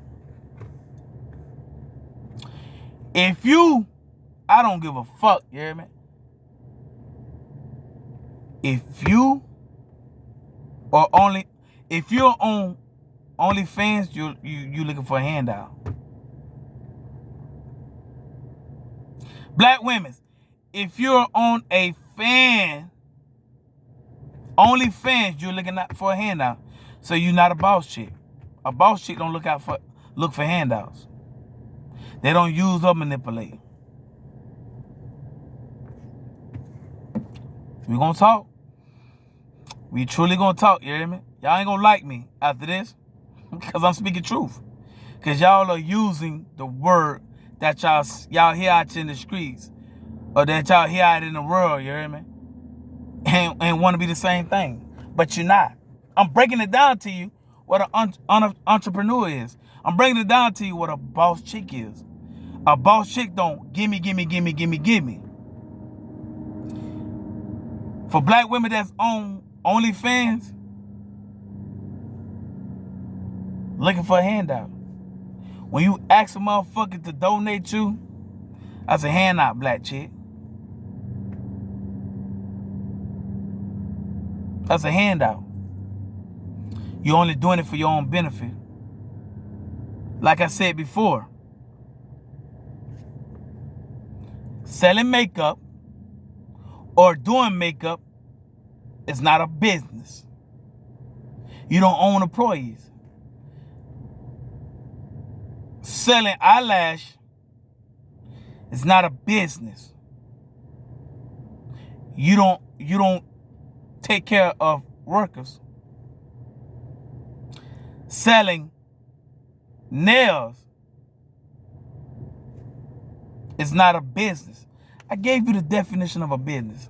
I don't give a fuck, you hear me? If you're on OnlyFans, you looking for a handout. Black women, if you're on a OnlyFans, you're looking for a handout. So you're not a boss chick. A boss chick don't look for handouts. They don't use or manipulate. We gonna talk. We truly gonna talk, you hear me? Y'all ain't gonna like me after this because I'm speaking truth. Because y'all are using the word that y'all hear out in the streets or that y'all hear out in the world, you hear me? And want to be the same thing. But you're not. I'm breaking it down to you what an entrepreneur is. I'm breaking it down to you what a boss chick is. A boss chick don't gimme. For black women that's on OnlyFans, looking for a handout. When you ask a motherfucker to donate you, that's a handout, black chick. That's a handout. You're only doing it for your own benefit. Like I said before, selling makeup or doing makeup is not a business. You don't own employees. Selling eyelash is not a business. You don't take care of workers. Selling nails is not a business. I gave you the definition of a business.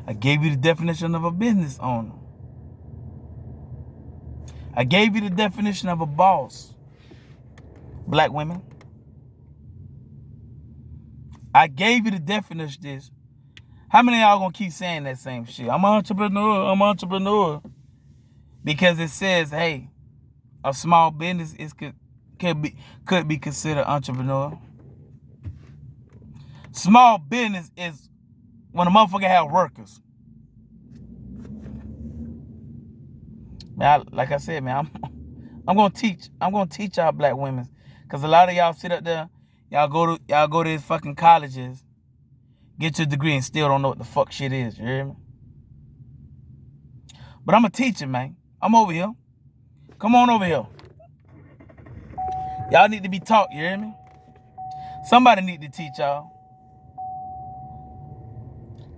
I gave you the definition of a business owner. I gave you the definition of a boss. Black women. I gave you the definition of this. How many of y'all gonna keep saying that same shit? I'm an entrepreneur. I'm an entrepreneur. Because it says, hey, a small business could be considered entrepreneur. Small business is when a motherfucker have workers. Man, like I said, man, I'm gonna teach y'all black women, cause a lot of y'all sit up there, y'all go to these fucking colleges, get your degree, and still don't know what the fuck shit is. You hear me? But I'm a teacher, man. I'm over here. Come on over here. Y'all need to be taught. You hear me? Somebody need to teach y'all.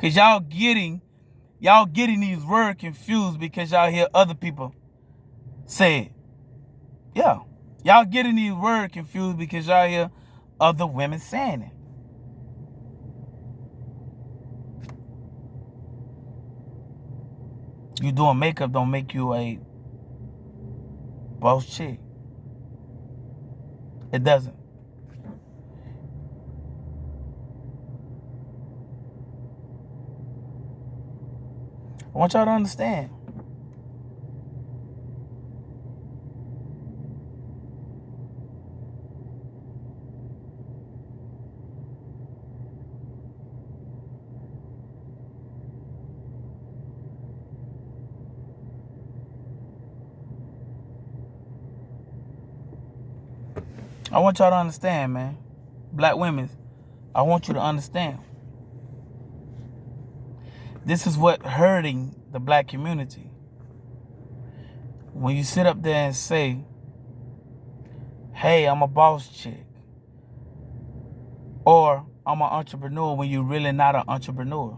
Cause y'all getting these words confused because y'all hear other people say it. Yeah. Y'all getting these words confused because y'all hear other women saying it. You doing makeup don't make you a boss chick. It doesn't. I want y'all to understand. I want y'all to understand, man. Black women, I want you to understand. This is what hurting the black community. When you sit up there and say, hey, I'm a boss chick, or I'm an entrepreneur, when you're really not an entrepreneur.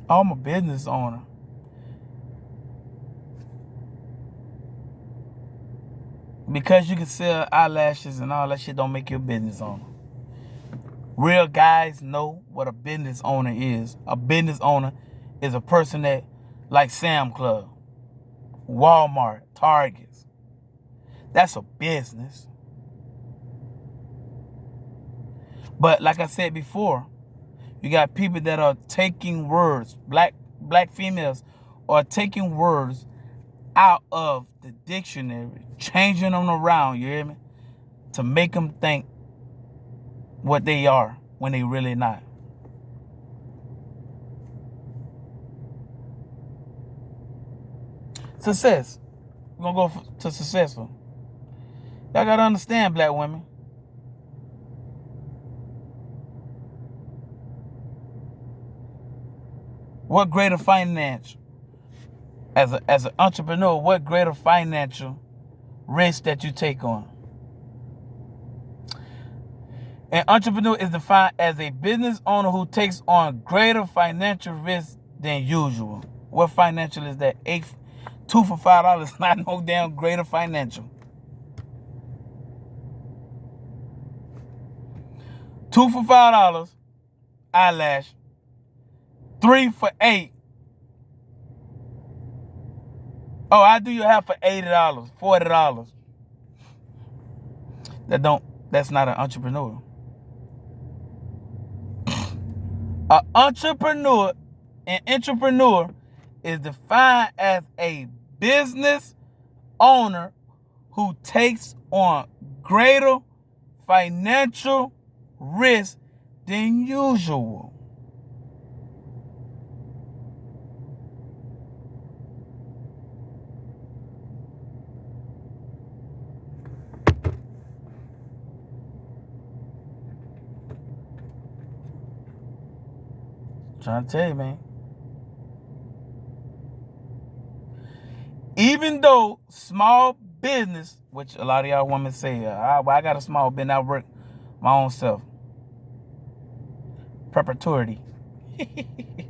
I'm a business owner. Because you can sell eyelashes and all that shit don't make you a business owner. Real guys know what a business owner is. A business owner is a person that, like Sam Club, Walmart, Targets. That's a business. But like I said before, you got people that are taking words, black females are taking words out of the dictionary, changing them around, you hear me? To make them think what they are when they really not. Success. We're gonna go to successful. Y'all gotta understand, black women. What greater financial, as an entrepreneur, what greater financial risk that you take on? An entrepreneur is defined as a business owner who takes on greater financial risk than usual. What financial is that? 2 for $5, not no damn greater financial. 2 for $5, eyelash. 3 for $8. Oh, I do your hair for $80, $40. That's not an entrepreneur. An entrepreneur is defined as a business owner who takes on greater financial risk than usual. Trying to tell you, man. Even though small business, which a lot of y'all women say, I got a small business, I work my own self. Perpetuity.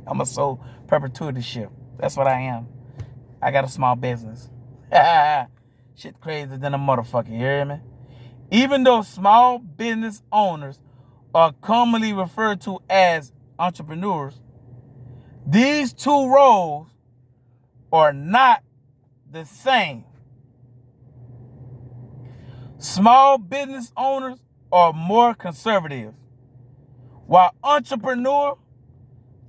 I'm a soul perpetuity ship. That's what I am. I got a small business. Shit crazy than a motherfucker, you hear me? Even though small business owners are commonly referred to as entrepreneurs, these two roles are not the same. Small business owners are more conservative, while entrepreneurs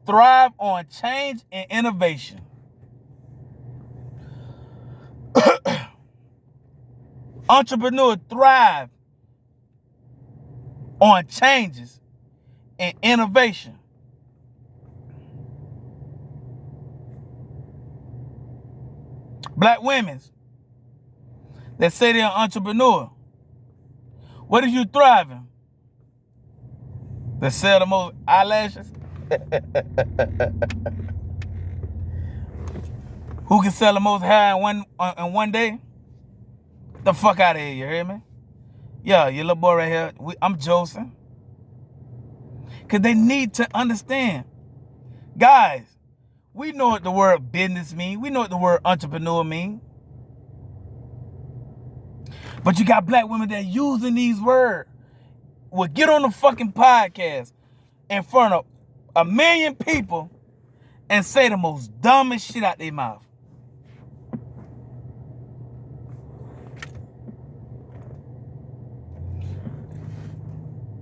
thrive on change and innovation. Entrepreneurs thrive on changes and innovation. Black women that say they're an entrepreneur, what are you thriving? That sell the most eyelashes? Who can sell the most hair in one day? Get the fuck out of here, you hear me? Yeah, your little boy right here, I'm Joseph. Because they need to understand. Guys, we know what the word business means. We know what the word entrepreneur means. But you got black women that using these words. Will get on the fucking podcast in front of 1 million people and say the most dumbest shit out their mouth.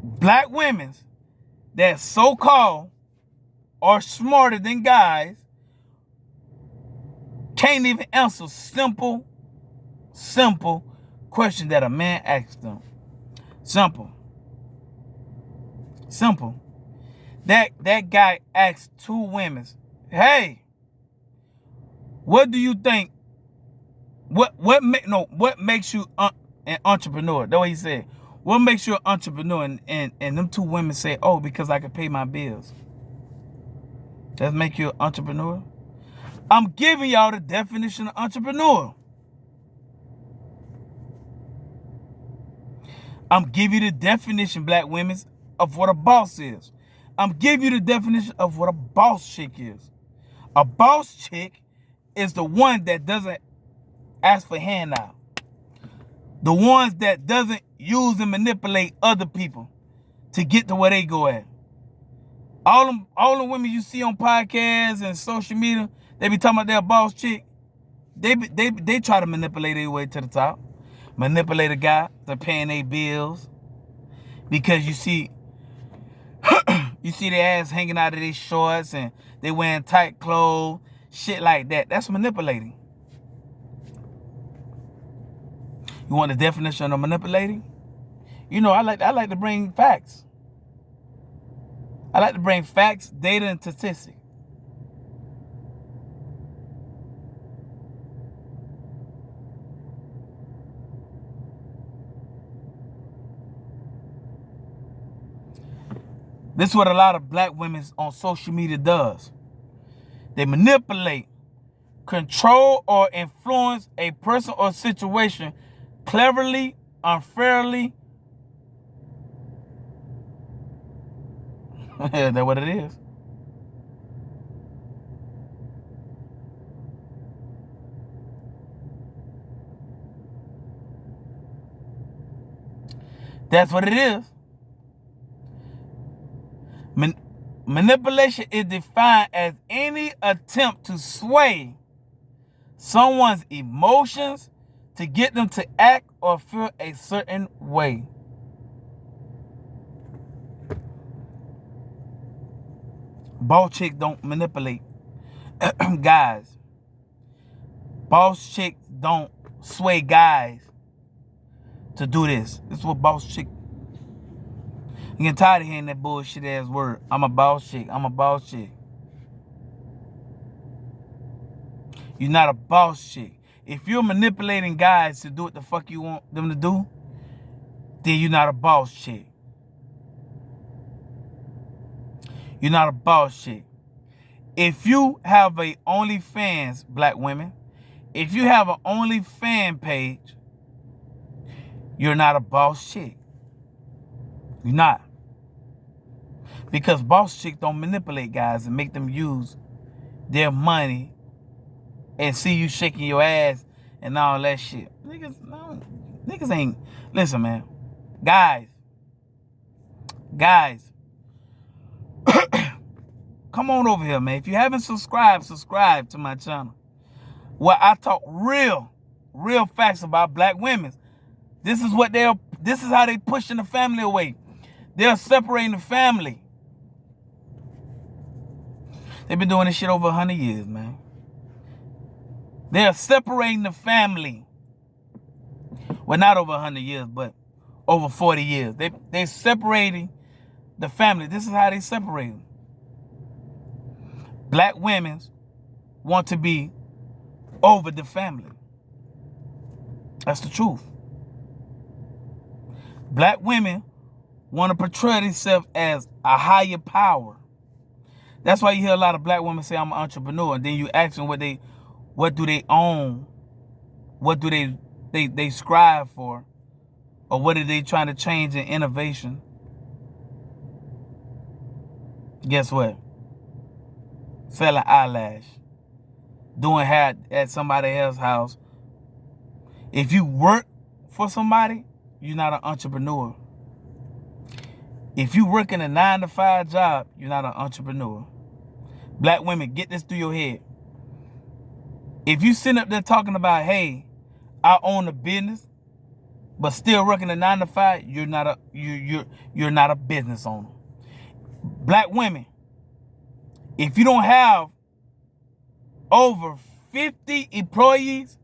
Black women that so-called are smarter than guys can't even answer simple question that a man asks them. Simple. That guy asked 2 women, hey, what do you think? What makes you an entrepreneur? That's what he said. What makes you an entrepreneur? And them 2 women say, oh, because I can pay my bills. Does that make you an entrepreneur? I'm giving y'all the definition of entrepreneur. I'm giving you the definition, black women, of what a boss is. I'm giving you the definition of what a boss chick is. A boss chick is the one that doesn't ask for handout. The ones that doesn't use and manipulate other people to get to where they go at. All the women you see on podcasts and social media, they be talking about their boss chick. They try to manipulate their way to the top. Manipulate a guy to paying their bills. Because you see their ass hanging out of their shorts and they wearing tight clothes, shit like that. That's manipulating. You want the definition of manipulating? You know, I like to bring facts. I like to bring facts, data, and statistics. This is what a lot of black women on social media does. They manipulate, control, or influence a person or situation cleverly, unfairly. That's what it is. That's what it is. Manipulation is defined as any attempt to sway someone's emotions to get them to act or feel a certain way. Boss chicks don't manipulate guys. Boss chicks don't sway guys to do this. This is what boss chick. I'm getting tired of hearing that bullshit ass word. I'm a boss chick. I'm a boss chick. You're not a boss chick. If you're manipulating guys to do what the fuck you want them to do, then you're not a boss chick. You're not a boss chick. If you have a OnlyFans, black women, if you have an OnlyFans page, you're not a boss chick. You're not. Because boss chicks don't manipulate guys and make them use their money and see you shaking your ass and all that shit. Niggas ain't. Listen, man. Guys, come on over here, man. If you haven't subscribed to my channel, where I talk real facts about black women. This is how they pushing the family away. They're separating the family. They've been doing this shit over 100 years, man. They're separating the family. Well, not over 100 years, but over 40 years. They're separating the family. This is how they separate them. Black women want to be over the family. That's the truth. Black women want to portray themselves as a higher power. That's why you hear a lot of black women say, I'm an entrepreneur. And then you ask them what do they own? What do they strive for? Or what are they trying to change in innovation? Guess what? Selling eyelash. Doing hair at somebody else's house. If you work for somebody, you're not an entrepreneur. If you work in a 9-to-5 job, you're not an entrepreneur. Black women, get this through your head. If you sit up there talking about, hey, I own a business, but still working a 9-to-5, you're not a business owner. Black women, if you don't have over 50 employees,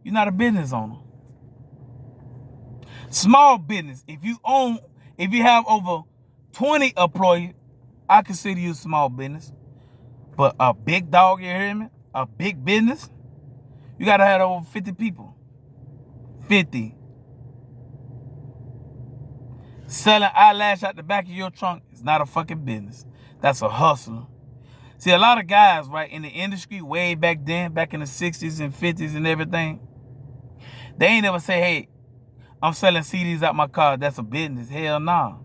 you're not a business owner. Small business, if you have over 20 employees, I consider you a small business. But a big dog, you hear me? A big business, you gotta have over 50 people. 50. Selling eyelash out the back of your trunk is not a fucking business. That's a hustle. See, a lot of guys, right, in the industry way back then, back in the 60s and 50s and everything, they ain't never say, hey, I'm selling CDs out my car. That's a business. Hell nah.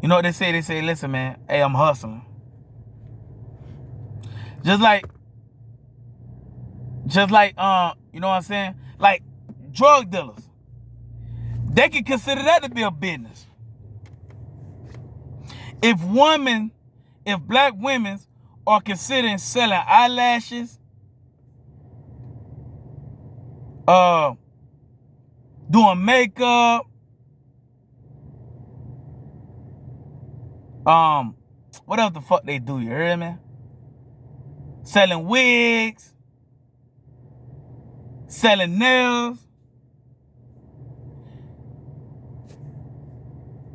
You know what they say? They say, listen, man, hey, I'm hustling. Just like, you know what I'm saying? Like drug dealers. They can consider that to be a business. If black women are considering selling eyelashes, doing makeup, what else the fuck they do, you hear me? Selling wigs, selling nails.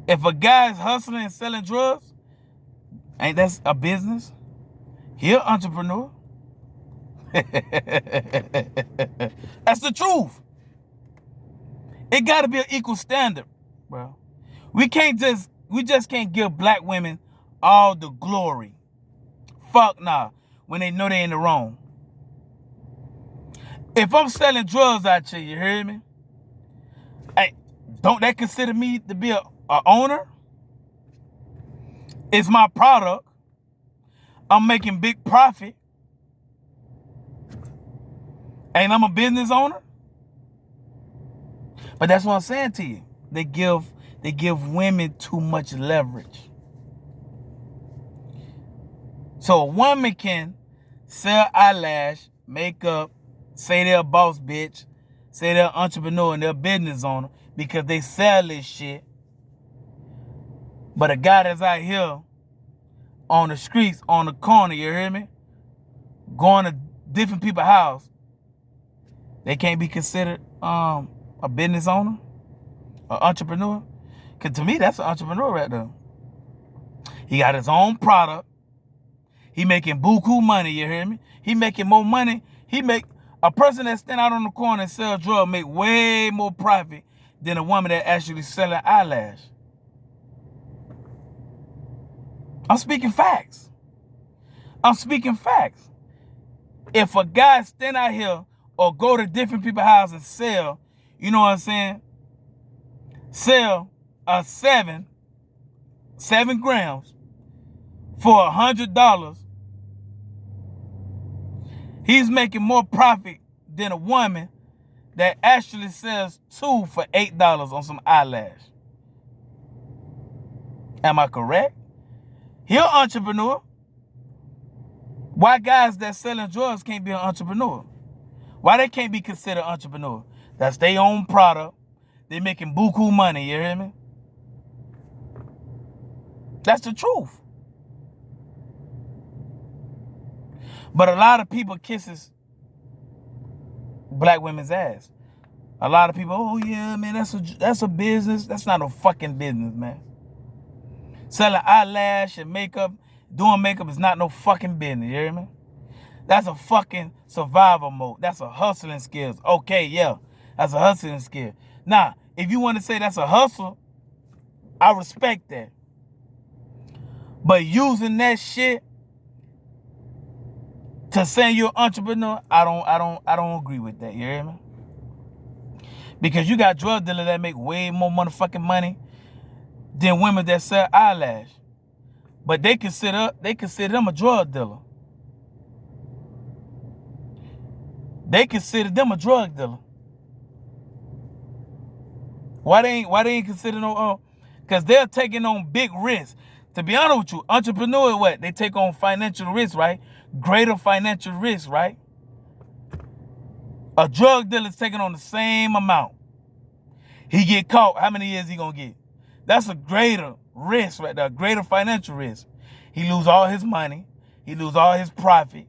If a guy's hustling and selling drugs, ain't that a business? He an entrepreneur. That's the truth. It got to be an equal standard, bro. We just can't give black women all the glory. Fuck nah. When they know they in the wrong. If I'm selling drugs out here, you hear me? Hey, don't that consider me to be a owner? It's my product. I'm making big profit. And I'm a business owner. But that's what I'm saying to you. They give women too much leverage. So a woman can sell eyelash, makeup, say they're a boss bitch, say they're an entrepreneur and they're a business owner because they sell this shit. But a guy that's out here on the streets, on the corner, you hear me? Going to different people's house, they can't be considered a business owner, an entrepreneur. Because to me, that's an entrepreneur right there. He got his own product. He making buku money, you hear me? He making more money. A person that stand out on the corner and sell drugs make way more profit than a woman that actually selling eyelash. I'm speaking facts. If a guy stand out here or go to different people's houses and sell, you know what I'm saying? Sell a 7 grams for $100, he's making more profit than a woman that actually sells 2 for $8 on some eyelash. Am I correct? He an entrepreneur. Why guys that selling drugs can't be an entrepreneur? Why they can't be considered entrepreneur? That's their own product. They making buku money, you hear me? That's the truth. But a lot of people kisses black women's ass. A lot of people, oh yeah, man, that's a business. That's not a fucking business, man. Selling eyelash and makeup, doing makeup is not no fucking business, you hear me? That's a fucking survival mode. That's a hustling skills. Okay, yeah, that's a hustling skill. Now, if you want to say that's a hustle, I respect that. But using that shit to say you're an entrepreneur, I don't agree with that. You hear me? Because you got drug dealers that make way more motherfucking money than women that sell eyelash. But they consider them a drug dealer. They consider them a drug dealer. Why they ain't consider no? Because they're taking on big risks. To be honest with you, entrepreneur, what? They take on financial risk, right? Greater financial risk, right? A drug dealer is taking on the same amount. He get caught, how many years he gonna get? That's a greater risk right there, greater financial risk. He lose all his money. He lose all his profit,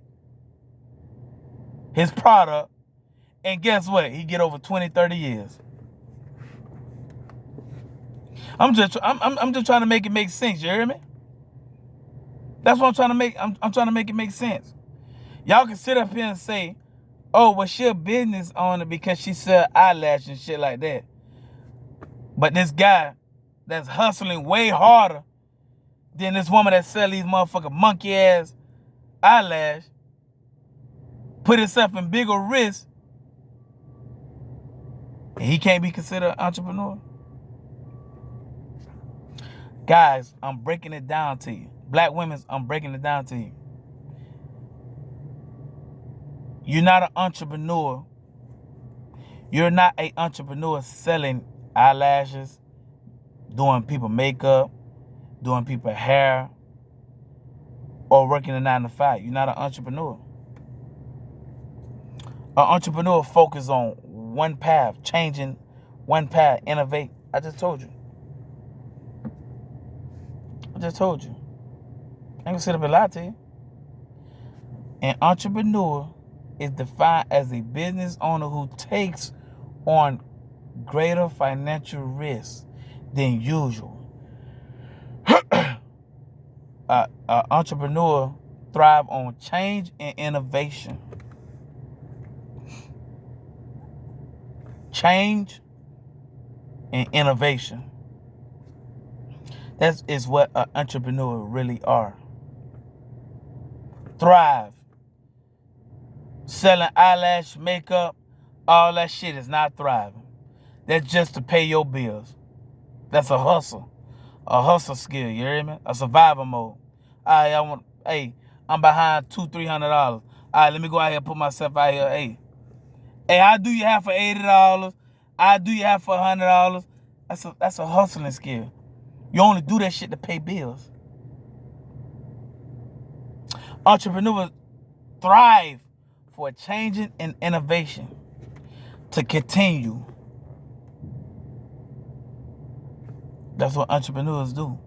his product, and guess what? He get over 20, 30 years. I'm just trying to make it make sense. You hear me? That's what I'm trying to make. I'm trying to make it make sense. Y'all can sit up here and say, "Oh, well, she a business owner because she sell eyelash and shit like that." But this guy that's hustling way harder than this woman that sell these motherfucking monkey ass eyelash put himself in bigger risk, and he can't be considered an entrepreneur. Guys, I'm breaking it down to you. Black women, I'm breaking it down to you. You're not an entrepreneur. You're not an entrepreneur selling eyelashes, doing people makeup, doing people hair, or working a 9 to 5. You're not an entrepreneur. An entrepreneur focuses on one path, changing one path, innovate. I just told you. I ain't gonna sit up and lie to you. An entrepreneur is defined as a business owner who takes on greater financial risk than usual. An entrepreneur thrive on change and innovation. Change and innovation. That is what an entrepreneur really are. Thrive. Selling eyelash, makeup, all that shit is not thriving. That's just to pay your bills. That's a hustle. A hustle skill, you hear me? A survival mode. I'm behind $200-300. All right, let me go out here and put myself out here. Hey, I'll do you half for $80. I'll do you half for $100. That's a hustling skill. You only do that shit to pay bills. Entrepreneurs thrive for changing and innovation to continue. That's what entrepreneurs do.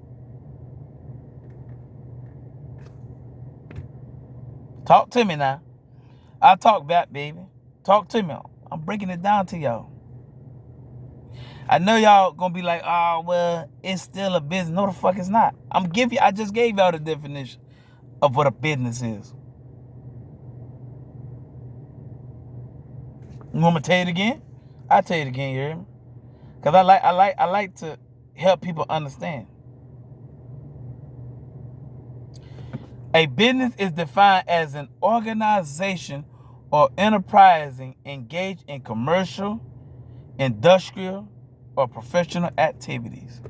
Talk to me now. I'll talk back, baby. Talk to me. I'm breaking it down to y'all. I know y'all gonna be like, oh, well, it's still a business. No, the fuck it's not. I just gave y'all the definition of what a business is. You want me to tell you it again? I'll tell you it again, you hear me? Because I like to help people understand. A business is defined as an organization or enterprising engaged in commercial, industrial, or professional activities.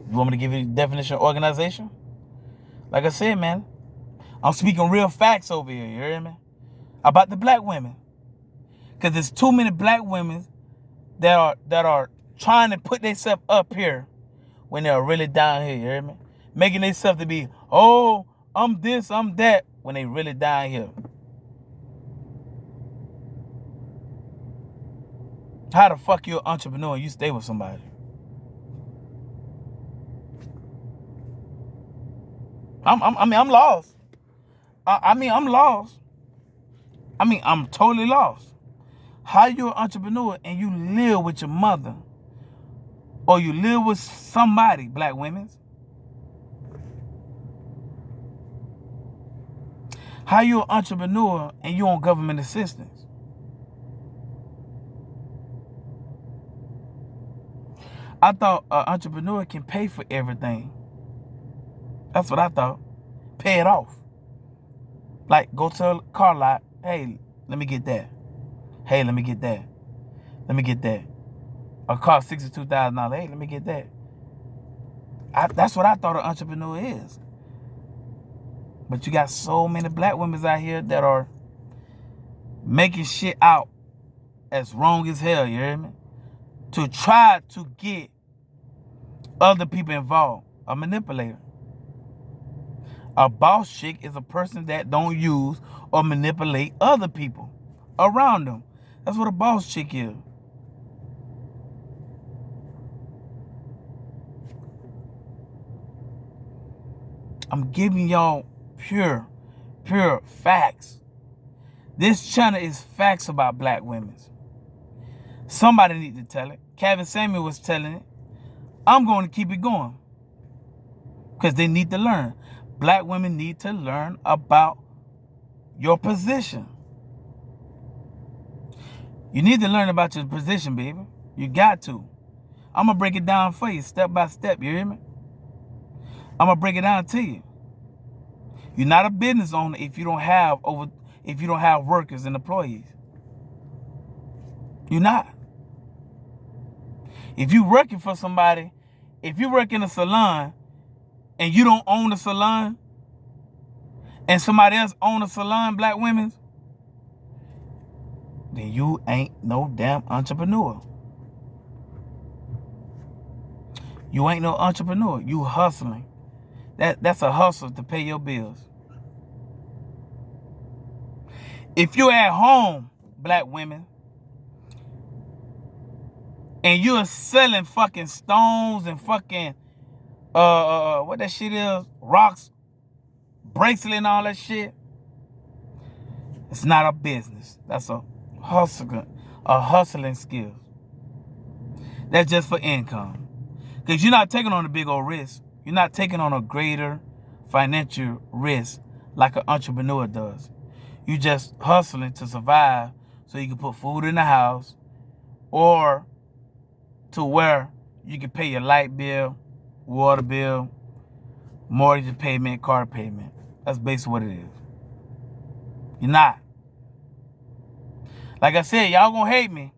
You want me to give you the definition of organization? Like I said, man, I'm speaking real facts over here, you hear me? About the black women. Because there's too many black women that are trying to put themselves up here when they're really down here, you hear me? Making themselves to be, oh, I'm this, I'm that, when they really down here. How the fuck you an entrepreneur and you stay with somebody? I'm lost. I'm lost. I'm totally lost. How you an entrepreneur and you live with your mother or you live with somebody, black women? How you an entrepreneur and you on government assistance? I thought an entrepreneur can pay for everything. That's what I thought. Pay it off. Like, go to a car lot. Hey, let me get that. Hey, let me get that. Let me get that. A car, $62,000. Hey, let me get that. That's what I thought an entrepreneur is. But you got so many black women out here that are making shit out as wrong as hell, you hear me? To try to get other people involved. A manipulator. A boss chick is a person that don't use or manipulate other people around them. That's what a boss chick is. I'm giving y'all pure facts. This channel is facts about black women. Somebody need to tell it. Kevin Samuel was telling it. I'm going to keep it going. Because they need to learn. Black women need to learn about your position. You need to learn about your position, baby. You got to. I'm going to break it down for you step by step. You hear me? I'm going to break it down to you. You're not a business owner if you don't have workers and employees. You're not. If you're working for somebody, if you work in a salon and you don't own a salon and somebody else own a salon, black women, then you ain't no damn entrepreneur. You ain't no entrepreneur. You hustling. That's a hustle to pay your bills. If you're at home, black women, and you're selling fucking stones and fucking what that shit is, rocks, bracelet and all that shit, it's not a business. That's a hustling skill. That's just for income. Because you're not taking on a big old risk. You're not taking on a greater financial risk like an entrepreneur does. You just hustling to survive so you can put food in the house or to where you can pay your light bill, water bill, mortgage payment, car payment. That's basically what it is. You're not. Like I said, y'all gonna hate me.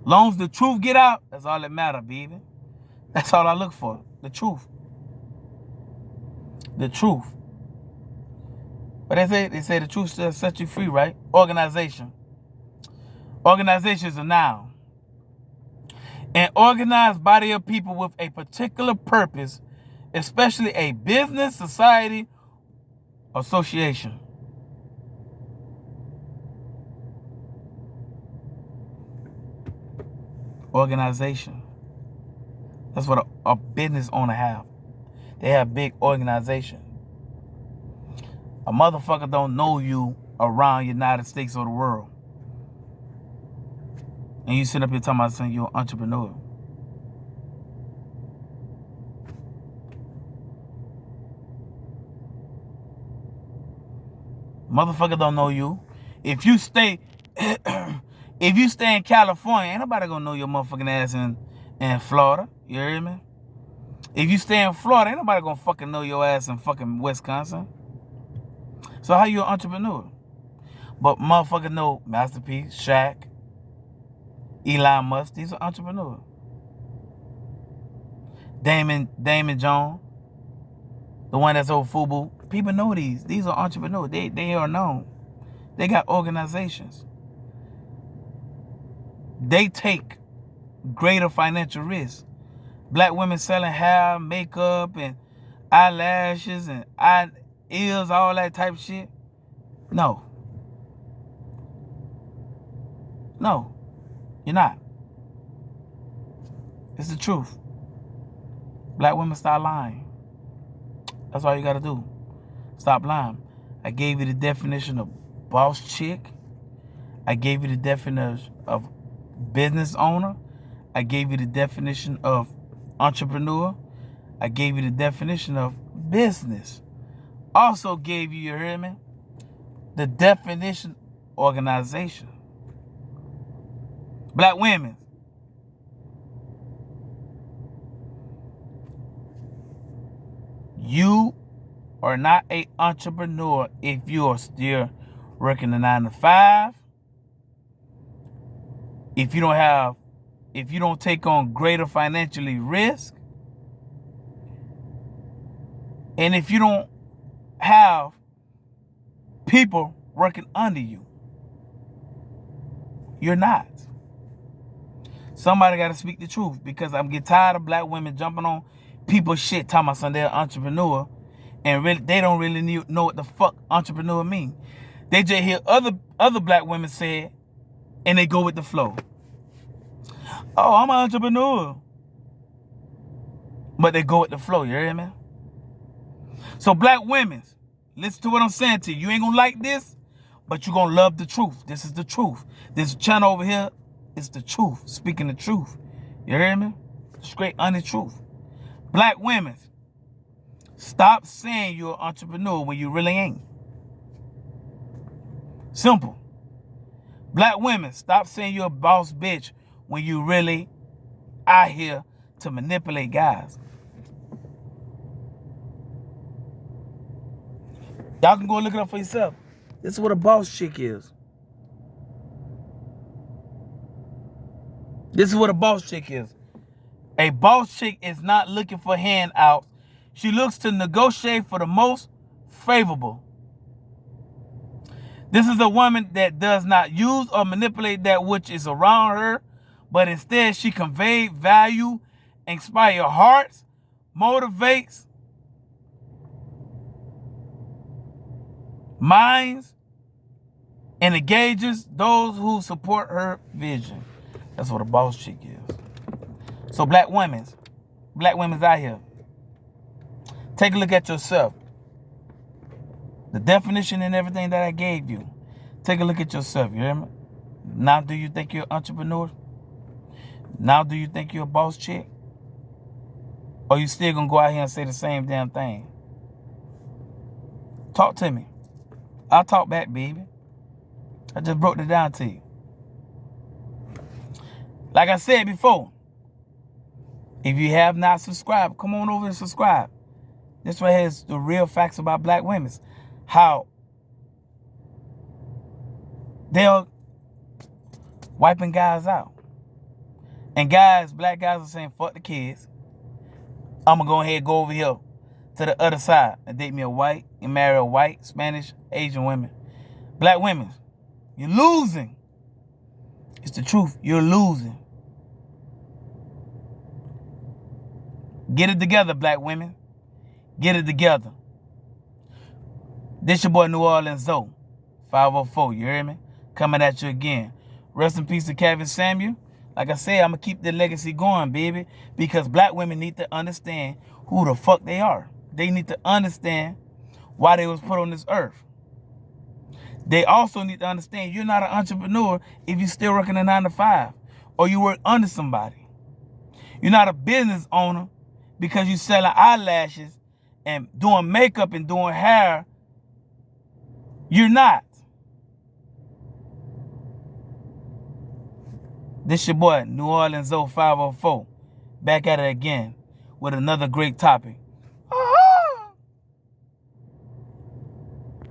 Long as the truth get out, that's all that matter, baby. That's all I look for. The truth. The truth. But they say the truth still sets you free, right? Organization. Organization is a noun. An organized body of people with a particular purpose, especially a business, society, association. Organization. That's what a business owner have. They have big organization. A motherfucker don't know you around United States or the world. And you sit up here talking about saying you're an entrepreneur. Motherfucker don't know you. If you stay in California, ain't nobody gonna know your motherfucking ass in Florida. You hear me? If you stay in Florida, ain't nobody gonna fucking know your ass in fucking Wisconsin. So how you an entrepreneur? But motherfucker know Master P, Shaq, Elon Musk, these are entrepreneurs. Damon Jones, the one that's over FUBU. People know these. These are entrepreneurs. They are known. They got organizations. They take greater financial risks. Black women selling hair, makeup, and eyelashes, and ears, all that type of shit. No. No. You're not. It's the truth. Black women, stop lying. That's all you gotta do. Stop lying. I gave you the definition of boss chick. I gave you the definition of business owner. I gave you the definition of entrepreneur. I gave you the definition of business. Also gave you, you hear me, the definition organization. Black women, you are not an entrepreneur if you are still working a 9 to 5. If you don't take on greater financially risk, and if you don't have people working under you, you're not. Somebody got to speak the truth, because I'm getting tired of black women jumping on people's shit talking about they're an entrepreneur, and really, they don't really know what the fuck entrepreneur mean. They just hear other black women say it, and they go with the flow. Oh, I'm an entrepreneur. But they go with the flow, you hear me? So black women, listen to what I'm saying to you. You ain't gonna like this, but you're gonna love the truth. This is the truth. This channel over here is the truth. Speaking the truth. You hear me? Straight honest truth. Black women, stop saying you're an entrepreneur when you really ain't. Simple. Black women, stop saying you're a boss bitch when you really out here to manipulate guys. Y'all can go look it up for yourself. This is what a boss chick is. This is what a boss chick is. A boss chick is not looking for handouts. She looks to negotiate for the most favorable. This is a woman that does not use or manipulate that which is around her, but instead she conveys value, inspires hearts, motivates minds, and engages those who support her vision. That's what a boss chick is. So black women's out here. Take a look at yourself. The definition and everything that I gave you. Take a look at yourself, you hear me? Now do you think you're an entrepreneur? Now do you think you're a boss chick? Or you still gonna go out here and say the same damn thing? Talk to me. I'll talk back, baby. I just broke it down to you. Like I said before, if you have not subscribed, come on over and subscribe. This right here is the real facts about black women. How they're wiping guys out. And guys, black guys are saying, fuck the kids. I'm going to go ahead and go over here to the other side and date me a white and marry a white, Spanish, Asian women. Black women, you're losing. It's the truth. You're losing. Get it together, black women. Get it together. This your boy New Orleans Zoe, 504, you hear me? Coming at you again. Rest in peace to Kevin Samuel. Like I said, I'm going to keep the legacy going, baby, because black women need to understand who the fuck they are. They need to understand why they was put on this earth. They also need to understand you're not an entrepreneur if you're still working a 9 to 5 or you work under somebody. You're not a business owner because you're selling eyelashes and doing makeup and doing hair. You're not. This your boy, New Orleans 0504, back at it again with another great topic.